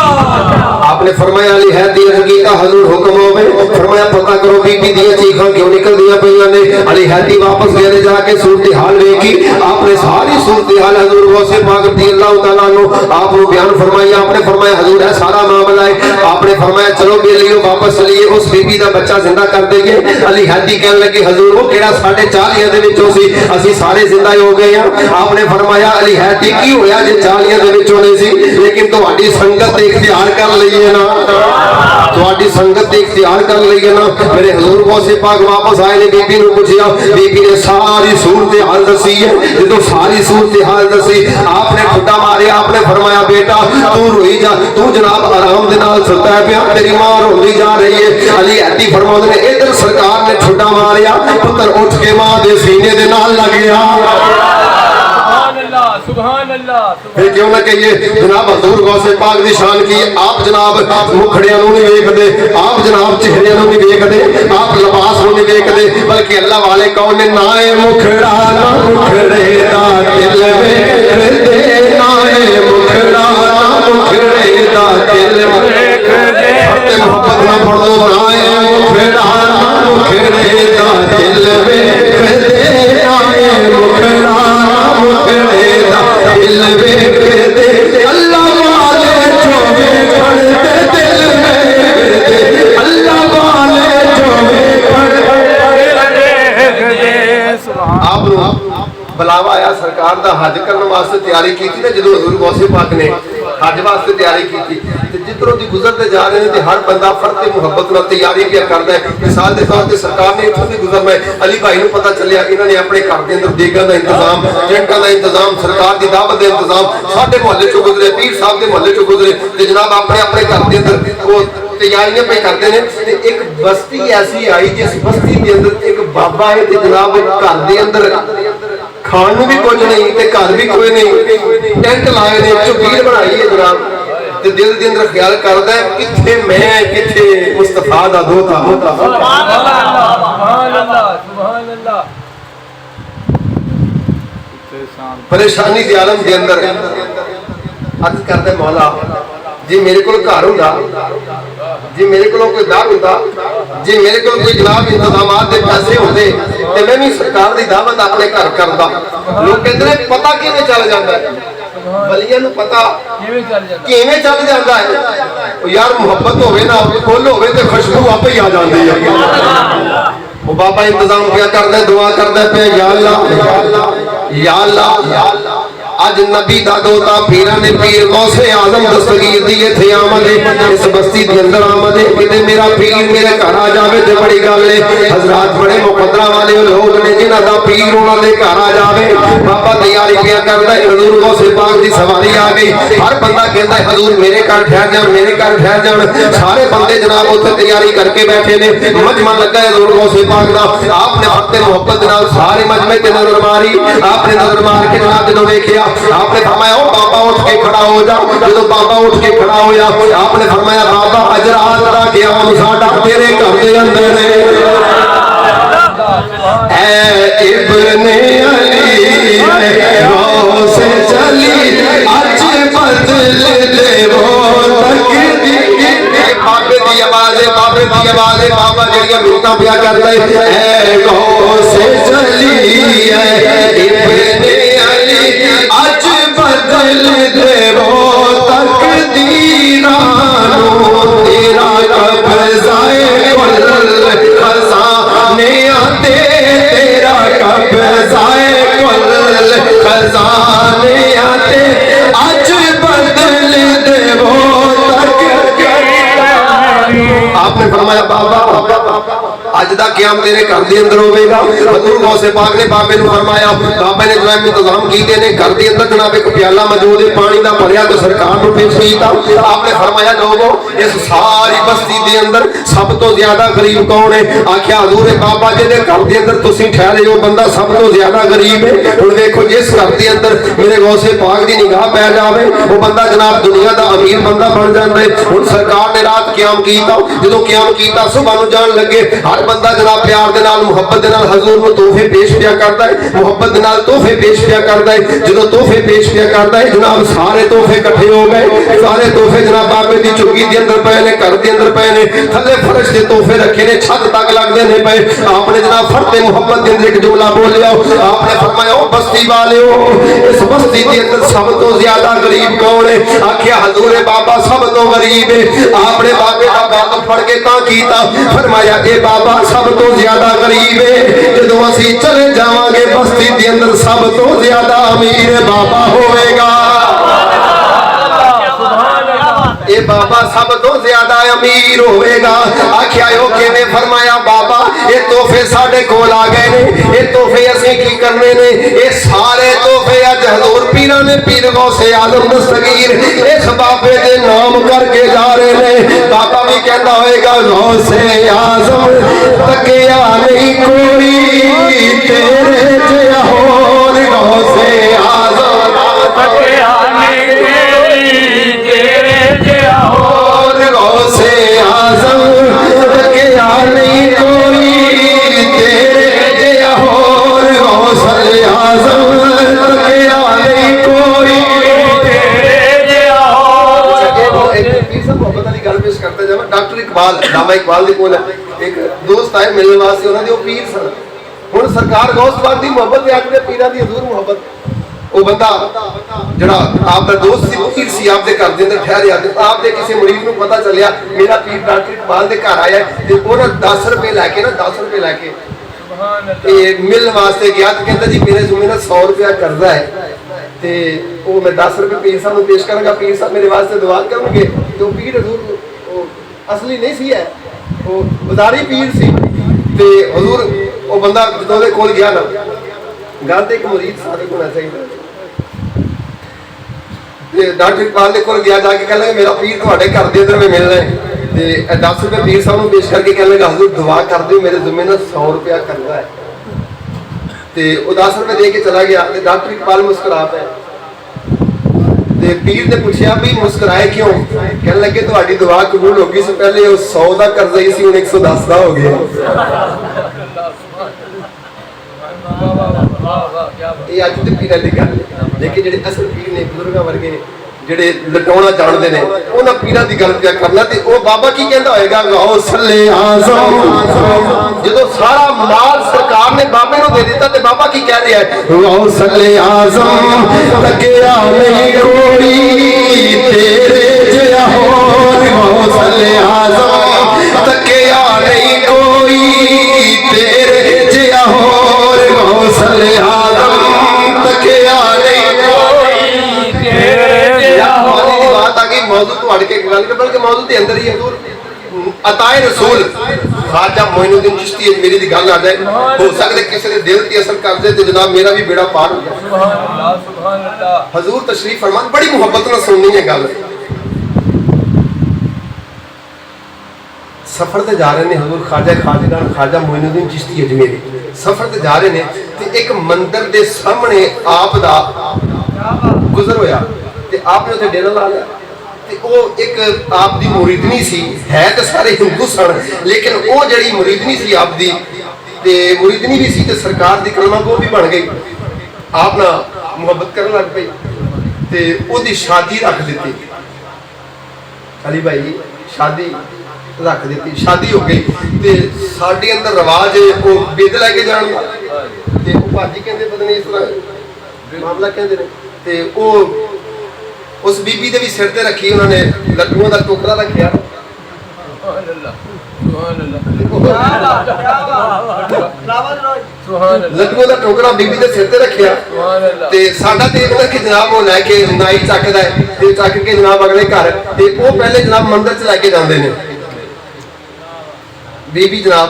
S2: आपने फरमाया अली हैदी हकीका हजूर हुक्म होवे, फरमाया पता करो बीबी दी चीखां क्यों निकलदियां पईयां ने। अली हैदी वापस गए जाके सूरत हाल देखी, आपने सारी सूरत हाल हजूर गौसे पाक रज़ी अल्लाह तआला नु आपको बयान फरमाया। आपने फरमाया हजूर है सारा मामला है। आपने फरमाया चलो बेलियो वापस चलिए, उस बीबी दा बच्चा जिंदा कर देंगे। अली हैदी कहने लगे हजूर वो केड़ा 40.5 दे विचों सी, असि सारे जिंदा हो गए हैं। आपने फरमाया अली हैदी की होया जे 40 दे विचों नहीं सी, लेकिन तुम्हारी संगत इख्तियार कर लईए ना, तुम्हारी संगत इख्तियार कर लईए ना। मेरे हजूर गौसे पाक वापस आए ने, बीबी ने पूछा, बीबी ने सारी सूरत हाल दसी है। जो सारी सूरत हाल दसी आपने ठुड्डा मारे, आपने फरमाया बेटा तू रोई जा, तू जनाब आराम दे नाल सुता है पिया, तेरी मां रोंदी जा रही है। अली हैदी फरमाते ने इधर सरकार ने ठुड्डा मारिया, पुत्र उठ के मां दे सीने दे नाल लग गया।
S1: सुभान अल्लाह।
S2: फिर क्यों ना कहिए जनाब हजूर गौसे पाक दी शान की। आप जनाब मुखड़ियां नूं नहीं वेखदे, आप जनाब चेहरियां नूं नहीं वेखदे, आप लिबास नूं नहीं वेखदे, बल्कि अल्लाह वाले कौन ने नाए मुखड़ा ना मुखड़े दा दिल वेखदे, नाए मुखड़ा ना मुखड़े दा दिल वेखदे। फते मोहब्बत ना पढ़ दो, नाए मुखड़ा ना मुखड़े दा दिल वेखदे, नाए मुखड़ा ना मुखड़े दिल वेखदे। अल्लाह वाले जो वेखदे दिल वेखदे, अल्लाह वाले जो वेखदे। आप बुलावा आया सरकार दा हज करने वास्ते तैयारी की ना, जो हजूर गौसे पाक ने हज वास्ते तैयारी की, जिधरों दी गुजरते जा रहे हैं हर बंदा फर्क मुहब्बत नाल तैयारी भी करता है। मिसाल के तौर पर सरकार ने इत्थों दी गुजरना है, अली भाई नूं पता चलिया इन्होंने अपने घर के अंदर देगां दा इंतजाम, टेंटां दा इंतजाम, सरकार की दावत का इंतजाम, साडे मुहल्ले चों गुजरे, पीर साहब के मुहल्ले चों गुजरे, ते जनाब अपने अपने घर के अंदर वो तैयारियां पे करते हैं। एक बस्ती ऐसी आई जिस बस्ती के अंदर एक बाबा है, जनाब घर के अंदर खाण भी कुछ नहीं ते घर भी कोई नहीं, टेंट लाए ने, झुग्गी बनाई है जनाब, ते दिल के अंदर ख्याल करदा है किथे मैं किथे मुस्तफा दा दोता।
S1: सुभान अल्लाह, सुभान अल्लाह।
S2: परेशानी के आलम के अंदर अर्ज करदा मौला जी मेरे को घर हुंदा, जी मेरे को कोई दर हुंदा, जी मेरे को कोई जनाब इंतजामात दे पैसे होंदे ते मैं भी सरकार दी दावत अपने घर करदा। लोग कहते हैं पता किवें चल जांदा है, वलियां नूं पता किवें चल जांदा है। ओ यार मुहब्बत होवे ना, फुल होवे ते खुशबू आपे ही आ जांदी है। वो बाबा इंतजाम क्या करदा, दुआ करदा पे या अल्लाह या अल्लाह। अज नबी दा दोता पीरा ने पीर गौसे आजम दस्तगीर दी इथे आमद है, इस बस्ती दे अंदर आमद है, किते मेरा पीर मेरे घर आ जावे ते बड़ी गल है। हजरात बड़े मुकद्दरा वाले लोग ने जिन्हां दा पीर उन्हां दे घर आ जावे। बाबा तैयारी क्या करदा है, हजूर गौसे पाक दी सवारी आ गई, हर बंदा कहंदा है हजूर मेरे घर ठहर जान, मेरे घर ठहर जान। सारे बंदे जनाब उत्थे तैयारी करके बैठे ने, मजमा लगा है हजूर गौसे पाक दा। आपने फते मोहब्बत नाल सारे मजमे ते नजर मारी, आपने नजर मार के जनाब जदों देखिया आपने फरमाया ओ बाबा उठ के खड़ा हो जा। जो बाबा उठ के खड़ा होया आपने फरमाया बाबा अजरात दा क़याम साडा तेरे घर दे अंदर है। ऐ इब्ने अली गौसे चली अज बदल दे वो तकदीर। बाबे दी आवाज़ है, बाबे दी आवाज़ है, बाबा जड़ियां मिलता पिया करदा है। ऐ गौसे चली है इब्ने अली अज बदल बदल देवो तकदीरां तेरा कब्ज़ाए कुल खज़ाने आते तेरा कब्ज़ाए कुल खज़ाने आते अज बदल देवो आपने फरमाया बाबा अज दा क्याम तेरे घर दे अंदर होवेगा। हजूर गौसे पाक ने बाबे नूं फरमाया बाबे ने जो इंतजाम कीते ने घर दे अंदर जनाब एक प्याला मौजूद है पानी दा भरिया तो सरकार नूं पेश कीता। आपने फरमाया लोगो इस सारी बस्ती दे अंदर सब तो ज्यादा गरीब कौन है? आख्या हजूर बाबा जिहदे घर दे अंदर तुसीं ठहरे हो बंदा सब तो ज्यादा गरीब है। हुण देखो जिस घर दे अंदर मेरे गौसे पाक दी निगाह पै जावे वो बंदा जनाब दुनिया दा अमीर बंदा बन जांदा है। हुण सरकार ने रात क्याम कीता जदों क्याम कीता सुबह नूं जान लगे हर बंदा जनाब प्यार दे नाल मुहब्बत दे नाल हजूर नूं तोहफे पेश पिया करदा है मुहब्बत दे नाल तोहफे पेश पिया करदा है। जदों तोहफे पेश पिया करदा है जनाब सारे तोहफे इकट्ठे हो गए सारे तोहफे जनाब बाबे दी चुगी दे अंदर पए ने घर दे अंदर पए ने थल्ले फर्श दे तोहफे रखे ने छत तक लगदे ने पए। आपने जनाब फरते मुहब्बत दे अंदर एक जुमला बोलिया आपने फरमाया ओ बस्ती वालिओ इस बस्ती दे अंदर सब तो ज्यादा गरीब कौन है? आखिया हजूर बाबा सब तो गरीब है। आपने बाबे दा बात फड़ के तां कीता फरमाया ए बाबा सब तो ज्यादा गरीब है जदों असीं चले जावांगे बस्ती दे अंदर सब तो ज्यादा अमीर बाबा होवेगा। ए बाबा सब तो ज्यादा अमीर होवेगा। आख्या ओ किवें? फरमाया बाबा ये तोहफे साडे कोल आ गए ने ये तोहफे असीं की करने ने ये सारे तोहफे अज हजूर पीरां ने पीर गौसे आलम दस्तगीर इस बाबे दे नाम करके जा रहे ने। बाबा भी कहता होएगा गौसे आजम तकिया नहीं कोई तेरे जिहा होर गौसे आजम तकिया नहीं कोई तेरे जिहा होर गौसे आजम तकिया नहीं कोई तेरे जिहा होर गौसे आजम तकिया नहीं कोई तेरे जिहा होर। एक मोहब्बत वाली गल पेश करते जावा डॉक्टर इकबाल नामा इकबाल दे कोल एक दोस्त आए मिलने वास्ते उन्होंने वो पीर सन हुण सरकार गौस पाक दी मोहब्बत आखदे पीरां दी हजूर मोहब्बत वो बंदा जड़ा आपका दोस्त सी पीर सी आपदे घर दे अंदर ठहरिया ते आपदे किसी मरीज नूं पता चलिया मेरा पीर डॉक्टर इकबाल दे घर आया ते उन्हां 10 रुपए लैके ना 10 रुपए लैके ते मिलने वास्ते गया ते कहंदा जी मेरे जुमे ना 100 रुपया कर्जा है ते वो मैं 10 रुपए पीर साहब नूं पेश करांगा पीर साहब मेरे वास्ते दुआ करनगे तो पीर हजूर असली नहीं सी है वो बाजारी पीर सी ते हजूर वो बंदा जदों दे कोल गया ना गल ते एक मुरीद सादिक होना चाहिए डॉक्टर इकबाल दे कोल गया जाके कहने लगा मेरा पीर तुहाडे घर दे अंदर मैं मिलना है ते 10 रुपए पीर साहब नूं पेश करके कहने लगा हजूर दुआ कर दिओ मेरे जुम्मे ना 100 रुपया करदा है ते वो 10 रुपए दे के चला गया ते डॉक्टर इकबाल मुस्कुरा पे ते पीर ने पूछा भी मुस्कुराए क्यों? कहने लगे तुहाडी दुआ कबूल हो गई से पहले वो 100 का कर्जा ही सी हुण 110 का हो गया। ये अज दे पीरां दी गल लेकिन जेडे असल पीर ने बुजुर्गां वर्गे जेडे लटाउणा जाणदे ने उन्हां पीरां दी गल पिया करना ते ओ बाबा की कहंदा होएगा गौसले आज़म जदों सारा माल सरकार ने बाबे नूं दे दिता ते बाबा की कह रहा है गौसले आज़म तकिया नहीं कोई तेरे जिहा होर गौसले आज़म तकिया नहीं कोई तेरे जिहा होर गौसले आज़म तकिया नहीं कोई तेरे मौजूद तुहाडे के गल कर बल्कि मौजूद के अंदर ही हजूर अताए रसूल ख्वाजा मोइनुद्दीन चिश्ती मेरी दी गल आ जाए हो सकदे किसी दे दिल ते असर कर दे ते जनाब मेरा भी बेड़ा पार हो जाए। सुभान अल्लाह सुभान अल्लाह हजूर तशरीफ फरमान बड़ी मोहब्बत नाल सुननी है गल सफर ते जा रहे ने हजूर खाजादान ख्वाजा मोइनुद्दीन चिश्ती अजमेरी सफर ते जा रहे ने ते एक मंदिर दे सामने आप दा गुजर होया ते आपने उसे डेरा ला लिया ते वो एक आप दी मुरीदनी सी है ते सारे हिंदू सन लेकिन वो जड़ी मुरीदनी सी आप दी ते मुरीदनी भी सी ते सरकार दी कलमा को भी बन गई आप ना मुहब्बत करने लग पई ते ओदी शादी रख दी अली भाई शादी रख दी शादी हो गई ते साडे अंदर रिवाज है वो बिद लेके जान ते वो भाजी कहंदे पता नहीं इस तरह मामला कहंदे ने ते वो उस बीबी दे भी सिर ते रखी उन्होंने लड्डुओं का टोकरा रखिया लड्डुओं का टोकरा बीबी के सिर ते रखिया ते साडा ते इधर कि जनाब वो लैके नाई चकदा है ते चक के जनाब अगले घर ते वो पहले जनाब मंदिर च लैके जांदे ने बीबी जनाब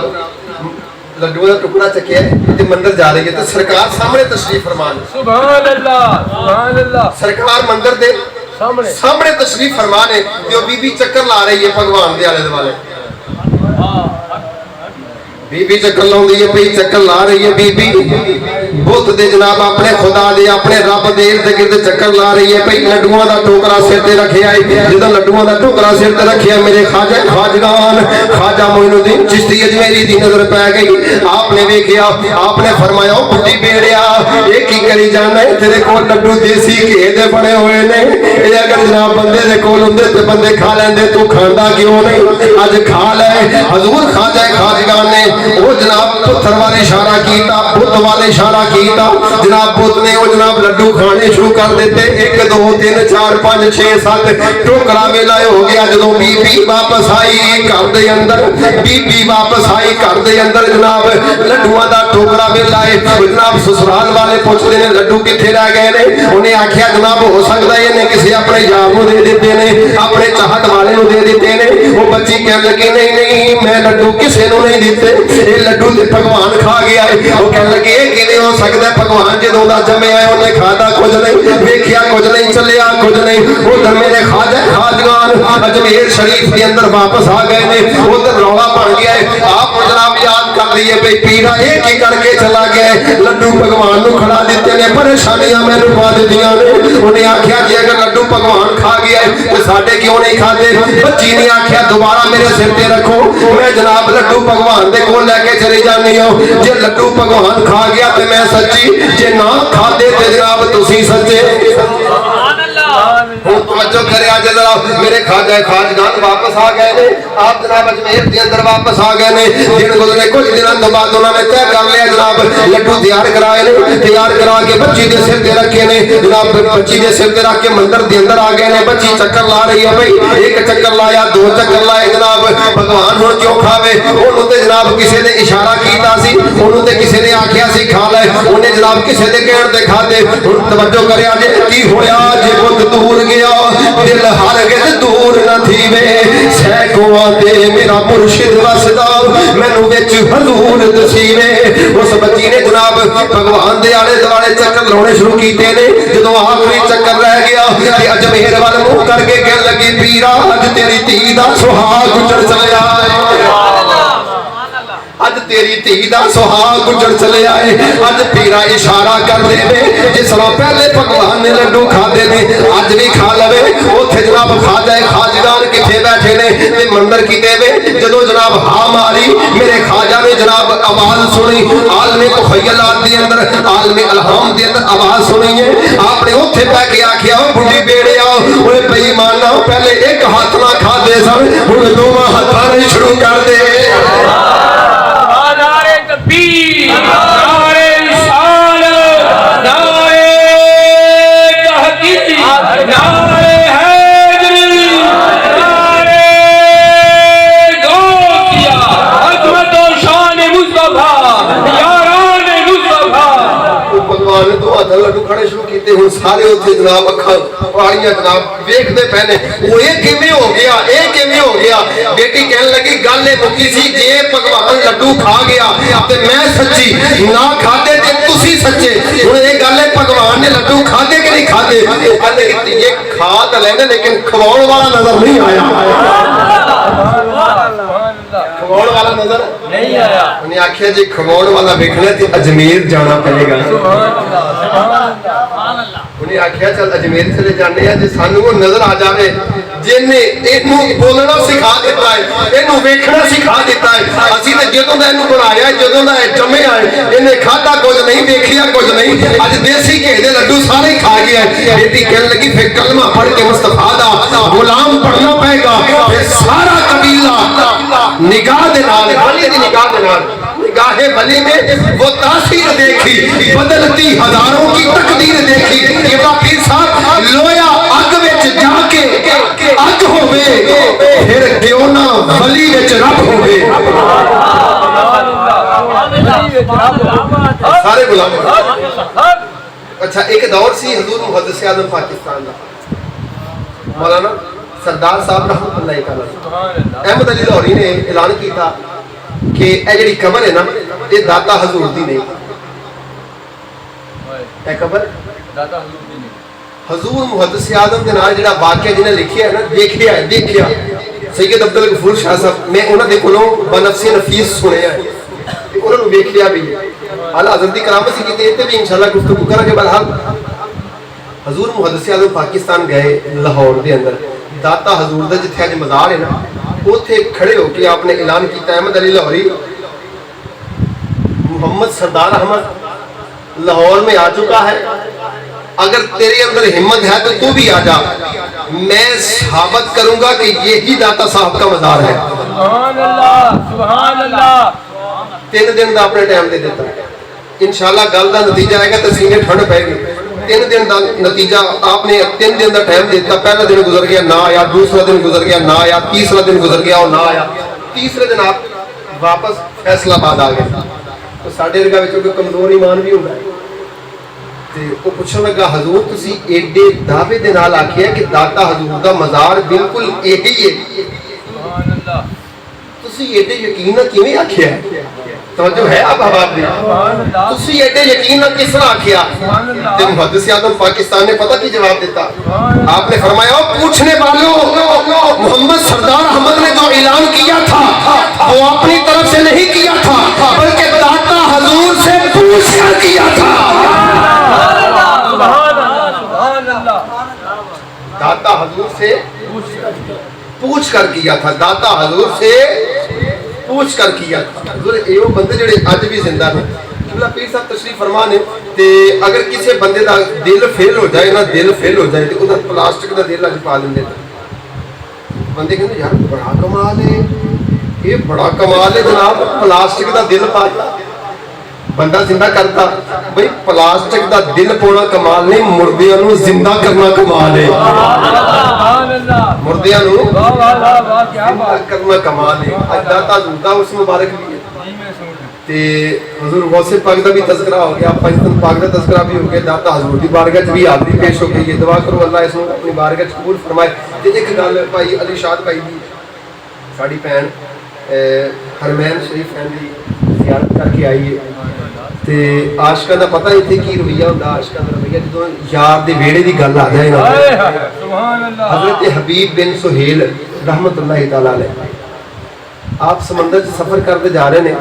S2: लड्डुओं का टुकड़ा चकिया ते मंदिर जा रही है तो सरकार सामने तशरीफ फरमान
S1: सुभान अल्लाह
S2: सरकार मंदिर दे सामने तशरीफ फरमान है जो बीबी चक्कर ला रही है भगवान दे आले दुआले बीबी चक्कर लाउंदी है पई चक्कर ला रही है बीबी बुत दे जनाब अपने खुदा दे अपने रब दे इर्द गिर्द चक्कर ला रही है पई लड्डुओं का टोकरा सिर ते रखिया जदों लड्डुओं का टोकरा सिर ते रखिया मेरे ख्वाजा खाजगान ख्वाजा मोइनुद्दीन चिश्ती अजमेरी दी नजर पै गई आपने वेखिया आपने फरमाया बुड्ढी बेड़िया ये की करी जाना है तेरे कोल लड्डू देसी घे दे बने हुए ने ये अगर जनाब बंदे दे कोल हुंदे ते बंदे खा लेंदे तू खांदा क्यों नहीं अज खा ले हजूर ख्वाजा खाजगान ने वो जनाब पत्थर वाले इशारा कीता बुत वाले इशारा कीता जनाब बुत ने वो जनाब लड्डू खाने शुरू कर देते 1 2 3 4 5 6 7 टोकरा मेला हो गया जदों बीबी वापस आई घर दे अंदर बीबी वापस आई घर दे अंदर जनाब लड्डुआं दा टोकरा मेला है जनाब ससुराल वाले पूछते ने लड्डू किथे रह गए ने उन्हें आख्या जनाब हो सकदा है इन्हें किसी अपने यार नूं दे दिते ने अपने चाहत वाले नूं दे दिते ने वो बच्ची कहन लगी नहीं मैं लड्डू किसी नूं नहीं दिते ये लड्डू ते भगवान खा गया है वो कहने लगे ये किवें हो सकदा भगवान जदों दा जम्मिया है उन्हें खाता कुछ नहीं वेखिया कुछ नहीं चलिया कुछ नहीं उधर मेरे ख्वाजा खाजगान अजमेर शरीफ के अंदर वापस आ गए ने उधर रौला बन गया है आप जनाब याद कर लिए भाई पीरा एक ही करके चला गया है लड्डू भगवान नूं खड़ा दिते ने परेशानियां मैनूं पा दित्तियां ने उन्हें आख्या जी अगर लड्डू भगवान खा गया है तो साडे क्यों नहीं खाते बच्ची ने आख्या दोबारा मेरे सिर ते रखो मैं जनाब लड्डू भगवान दे कोल लेके चली जानी हो जे लड्डू भगवान खा गया तो मैं सच्ची जे ना खाते ते जनाब तुसी सच्चे तवज्जो करे आज जरा मेरे ख्वाजा खाजगान वापस आ गए ने आप जनाब अजमेर के अंदर वापस आ गए ने दिन गुजरे कुछ दिनों तो बाद उन्होंने तय कर लिया जनाब लड्डू तैयार कराए ने तैयार करा के बच्ची के सिर ते रखे ने जनाब बच्ची के सिर ते रख के मंदिर के अंदर आ गए ने बच्ची चक्कर ला रही है भाई एक चक्कर लाया 2 चक्कर लाए जनाब भगवान हुण क्यों खावे उन्होंने ते जनाब किसी ने इशारा कीता सी उन्होंने ते किसी ने आख्या सी खा ले उन्हें जनाब किसी ने कहण ते खाते हुण तवज्जो करे जे की होया जे बुत दूर गया दिल हर गज दूर न थीवे सैकड़ों ते मेरा मुर्शिद वसदा मैनू विच हजूर दसीवे उस बच्ची ने जनाब भगवान दे आले दुआले चक्कर लाने शुरू कीते ने जदों आखिरी चक्कर रह गया ते अजमेर वाल मुंह करके कहन लगी पीरा अज तेरी धी दा सुहाग उजड़ चलिया अज तेरी धी दा सुहाग गुजर चले आए अज पीरा इशारा कर देवे जिस तरह पहले भगवान ने लड्डू खाते ने अज भी खा लवे उथे जनाब ख्वाजा खाजगान किथे बैठे ने ते मंदिर की देवे जदों जनाब हा मारी मेरे ख्वाजा ने जनाब आवाज सुनी आलमे मुखय्यलात दे अंदर आलमे अलहम दे अंदर आवाज सुनी है आपने उथे बैठ के आखिया बुढ़ी बेड़िया ओए बेईमाना पहले एक हाथ ना खाते सन हुण दोवां हत्थां नाल शुरू कर दे
S1: नारे रिसालत नारे तहकीक नारे हैदरी नारे गौसिया अज़मत और शान मुस्तफा यारान मुस्तफा
S2: भगवान ने 2 हाथ लड्डू खाने शुरू कीते हुण सारे उत्थे जनाब अखां पाड़ियां जनाब वेखदे पैने वो ये किवें हो गया बेटी कहने लगी गल ये मुक्की सी जे भगवान लड्डू खा गया ते मैं सच्ची ना खाते ते तुसी सच्चे हुण ये गल है भगवान ने लड्डू खाते कि नहीं खाते कहंदे कि ये खा तो लेंदे लेकिन खवाउण वाला नजर नहीं आया खवाउण वाला नजर नहीं आया उन्हें आख्या जी खवाउण वाला वेखना ते अजमेर जाना पड़ेगा उन्हें आख्या चल अजमेर चले जाने जे सानू वो नजर आ जाए जिन्हें इनू बोलना सिखा दिता है इनू वेखना सिखा दिता है असीं ते जदों दा इनू बनाया जदों दा जम्मिया है इन्हें खादा कुछ नहीं देखिया कुछ नहीं अज देसी घे दे लड्डू सारे खा गया बेटी कहने लगी फिर कलमा पढ़ के मुस्तफा दा गुलाम पढ़ना पएगा फिर सारा कबीला निगाह दे नाल वली दी निगाह दे नाल निगाहे वली में वो तासीर देखी बदलती हजारों की तकदीर देखी ये पीर साहब लोया अग विच अग होवे फिर क्यों ना वली विच रब होवे। सारे गुलाम। अच्छा एक दौर सी हजूर मुहद्दिस आज़म पाकिस्तान का मौलाना सरदार साहब रहमतुल्लाह अलैह अहमद अली लाहौरी ने ऐलान किया कि यह जी कबर है ना ये दाता हजूर दी नहीं, कबर हजूर मुहद्दिस आज़म के नाल जिहड़ा वाकया जिन्हें लिखिया है ना देखिया सैयद अब्दुल गफूर शाह साहब मैं उन्होंने कोलों बनफसी नफीस सुनिया है उन्होंने वेखिया भी है हाल हज़रत दी करामत सी कीती इत्ते भी इंशाअल्लाह गुफ्तगू करांगे। बहरहाल हजूर मुहद्दिस आज़म पाकिस्तान गए लाहौर के अंदर दाता हजूर का जिथे अज मज़ार है ना उत्थे खड़े होकर आपने ऐलान किया अहमद अली लाहौरी मोहम्मद सरदार अहमद लाहौर में आ चुका है, अगर तेरे अंदर हिम्मत है तो तू भी आ जा, मैं साबित करूंगा कि यही दाता साहब का मज़ार है। सुभान अल्लाह, सुभान अल्लाह। 3 दिन का अपने टाइम दे देता इंशाअल्लाह गल का नतीजा आएगा तो सीने ठंड पैगी। 3 दिन का नतीजा आपने 3 दिन का टाइम देता, पहला दिन गुजर गया ना आया, दूसरा दिन गुजर गया ना आया, तीसरा दिन गुजर गया और ना आया, तीसरे दिन आप वापस फैसलाबाद आ गए। तो साढ़े वर्गा कोई कमजोर ईमान भी होता है तो वो पूछने लगा हजूर तुसी एडे दावे दे नाल आखिया कि दाता हजूर का मज़ार बिल्कुल यही है, तुसी एडे यकीन नाल किवें आखिया तो जो है आप हवाब दी तुसी एडे यकीन नाल किस तरह आखिया। ते मुहद्दिस आज़म पाकिस्तान ने पता की जवाब देता, आपने फरमाया पूछने वालों मोहम्मद सरदार अहमद ने जो ऐलान किया था वो अपनी तरफ से नहीं किया था बल्कि दाता हजूर से पूछकर किया था। दाता हजूर से पूछ कर किया था, दाता हजूर से पूछ कर किया था। हजूर एवं बंदे जेडे अज भी जिंदा ने किबला पीर साहब तशरीफ फरमा ने ते अगर किसी बंदे का दिल फेल हो जाए ना दिल फेल हो जाए तो उधर प्लास्टिक का दिल अज पा लेंगे बंदे कहते यार बड़ा कमाल है ये बड़ा कमाल है जनाब प्लास्टिक का दिल पा बंदा जिंदा करता भाई प्लास्टिक का दिल पाना कमाल नहीं मुर्दियां नूं जिंदा करना कमाल है। मुर्दियां नूं करना कमाल है। अज दाता जूता उस मुबारक भी है ते हुजूर गौसे पाक दा भी तज़किरा हो गया, पंजतन पाक दा तज़किरा भी हो गया, दाता हजूर दी बारगाह च भी हाज़री पेश हो गई है। दुआ करो अल्लाह इसनूं अपनी बारगाह च कबूल फरमाए। ते एक गल भाई अलीशाद भाई दी साडी भैन हरमैन शरीफ फैन दी ज़ियारत करके आई है ते आशिकां दा पता इत्थे की रवैया हुंदा, आशिकां दा रवैया जदों यार दे वेड़े दी गल आ जाए ना सुभान अल्लाह। हज़रत हबीब बिन सुहेल रहमतुल्लाह तआला अलैह आप समंदर च सफर करते जा रहे ने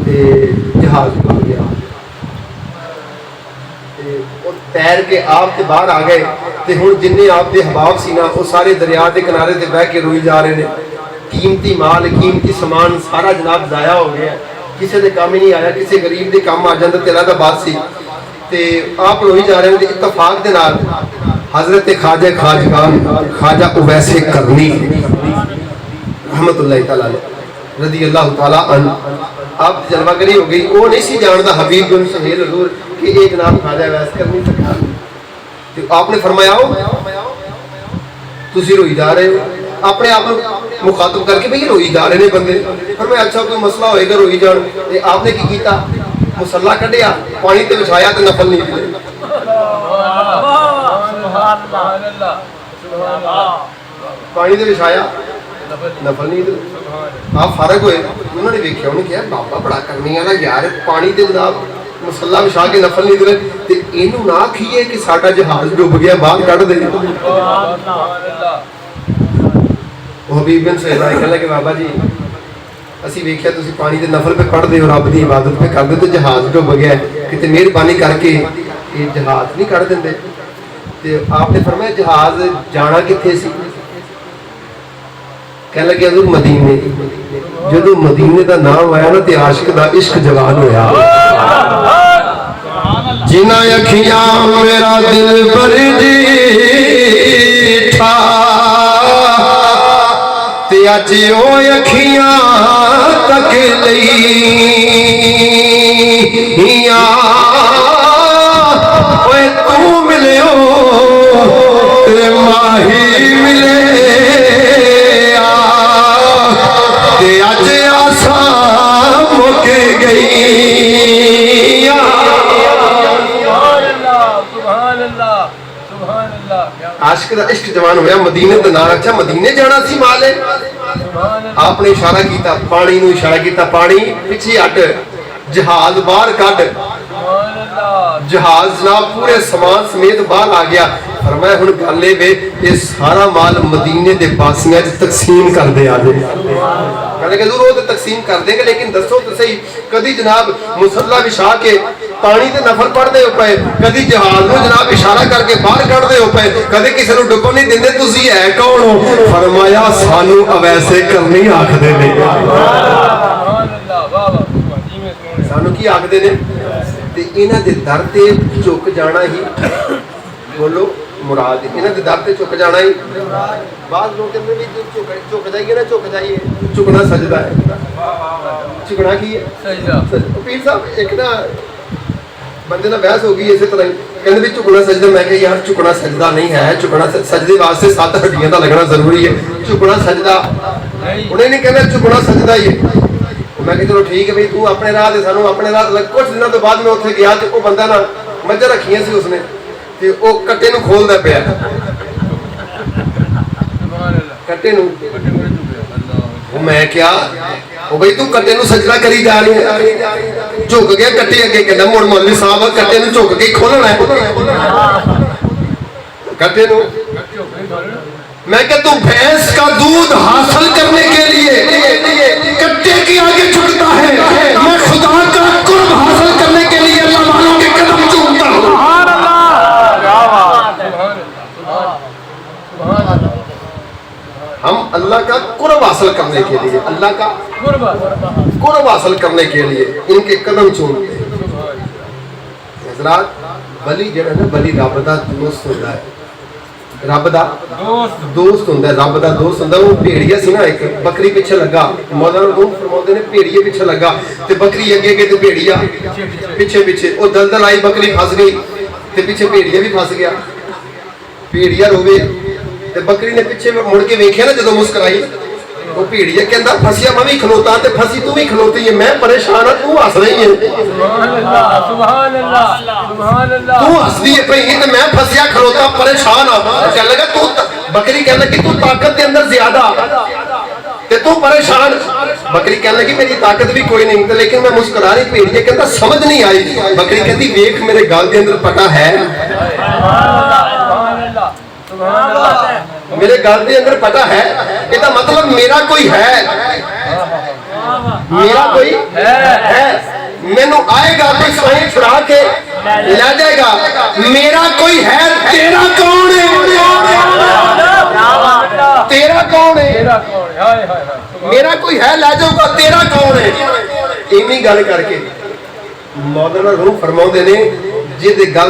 S2: ते जहाज डूब गया ते वो तैर के आप ते बाहर आ गए ते हुण जिन्ने आप दे हबाब सी ना वो सारे दरिया के किनारे ते बह के रोई जा रहे ने। कीमती माल कीमती समान सारा जनाब जाया हो गया, किसी के काम ही नहीं आया, किसी गरीब के काम आ जाता तेरा का बात सी ते आप रोई जा रहे हैं। इत्तफाक दे नाल हजरत ख्वाजा खाजगान ख्वाजा उवैसे करनी रहमतुल्लाह तआला रज़ी अल्लाह तआला अन्हु आप जलवागरी हो गई। वो नहीं सी जानता हबीब बिन सुहेल हुजूर कि एक जनाब ख्वाजा उवैस करनी सरकार तो आपने फरमाया तुसी रोई जा रहे हो, अपने आप मुखातब करके भाई रोई जा रहे हैं बंदे पर मैं अच्छा कोई मसला होएगा रोई जान। आपने की किया मुसल्ला कढ़िया पानी ते बिछाया तो नफल नहीं मिले पानी ते बिछाया नफल नहीं आप फारग होए उन्होंने वेख्या उन्होंने कहा बाबा बड़ा करने वाला यार पानी ते जनाब मुसल्ला बिछा के नफल नहीं दे ते इनू ना आखिए कि साडा जहाज डुब गया बाहर कढ़ दे। हबीब बिन सुहेल कहने लगे बाबा जी असी वेख्या तुसी पानी के नफल पे पढ़ते हो रब की इबादत पे करते तो जहाज डुब गया कितने मेहरबानी करके ये जहाज नहीं कढ़ देंगे। तो आपने फरमाया जहाज जाना कित्थे सी कहने लगे हजूर मदीने जो मदीने का नाम आया ना तो आशिक का इश्क जवान होया जिन्ना अखियां मेरा दिल भर जीठा ते अज ओ अखियां तक लईया ओए तू मिले ते माही मिले आशिक दा इश्क जवान होया, मदीने दा नाम रखा, मदीने जाना सी माले। आपने इशारा किया, पानी नूं इशारा किया, पानी पिछे हट, जहाज बाहर कढ़। जहाज जनाब पूरे समान समेत बाहर आ गया। फरमाया हुण गल ए वे ये सारा माल मदीने दे वासियां च तकसीम कर दे आ जे। कहने के जरूर वो तकसीम कर देंगे, लेकिन दसो तो सही कदी जनाब मुसल्ला बिछा के पानी ते नफर पढ़दे हो पे, कदी जहाज नूं जनाब इशारा करके बाहर कढ़दे हो पे, कदी किसी नूं डुब्बन नहीं दिंदे। तुसीं है कौन हो? फरमाया सानू अवैसे करनी आखदे ने। सानू की आखदे ने? ते इन्हां दे दर ते झुक जाना ही, बोलो मुराद, इन्हां दे दर ते झुक जाना ही। बाद लोग कहते भी झुक जाइए ना, झुक जाइए, झुकना सजदा है। झुकना की है? सजदा। पीर साहब एक ना बंदे ना बहस हो गई इस तरह ही, कहते भी झुकना सजदा। मैं कहा यार झुकना सजदा नहीं है, झुकना सजदे वास्ते 7 हड्डियां का लगना जरूरी है, झुकना सजदा उन्हें नहीं कहना, झुकना सजदा ही है। मैं चलो ठीक है भाई, तू अपने राह से सानू अपने राह। कुछ दिनों तो बाद मैं उत्थे गया तो वो बंदा ना मझां रखियां सी उसने, ते वो कट्टे नूं खोलदा पिया, कट्टे नूं। मैं क्या ओ भाई तू कट्टे नूं सजदा करी जा रही है? झुक गया कट्टे अगे, कहंदा मुड़ मौलवी साहब कट्टे नूं झुक के खोलना है कट्टे नूं। मैं क्या तू भैंस का दूध हासिल करने के लिए कट्टे के आगे झुकता है? मैं खुदा का कुर्ब हासिल करने के लिए अल्लाह वालों के कदम चूमता हूँ। हम अल्लाह का कुर्ब हासिल करने के लिए, अल्लाह का कुर्ब हासिल करने के लिए इनके कदम चूमते हैं। हज़रात बली जो है ना, बली रब दा दोस्त होता है, रब दा दोस्त होंदा है, रब दा दोस्त होंदा। वो भेड़िया सी ना, एक बकरी पिछे लगा, मौलाना रूह फरमाते ने भेड़िए पिछे लगा, ते बकरी अगे अगे ते भेड़िया पिछे पिछे। वो दलदल आई, बकरी फस गई ते पिछे भेड़िया भी फस गया। भेड़िया रोवे ते बकरी ने पिछे मुड़ के वेख्या ना, जो मुस्कुराई, वो भेड़िया कहता फसिया मैं भी खलोता, ते फसी तू भी खलोती है, मैं परेशान हाँ, तू हस रही है, तू हसदी है पई ते मैं फसिया खलोता परेशान हाँ। कह लगा तू, बकरी कह लगी तू ताकत के अंदर ज्यादा ते तू परेशान। बकरी कह लगी मेरी ताकत भी कोई नहीं, तो लेकिन मैं मुस्कुरा रही। भेड़िया कहता समझ नहीं आई। बकरी कहती वेख मेरे गल के अंदर पटा है, मेरे गल के अंदर पटा है, इसका मतलब मेरा कोई है, मेरा कोई है। मैनू आएगा कोई साईं छुड़ा के ले जाएगा, मेरा कोई है। तेरा कौन है? तेरा कौन है? मेरा कोई है, ले जाऊगा, तेरा कौन है? इन्हीं गल करके मौलाना रूह फरमाते ने जिहदे गल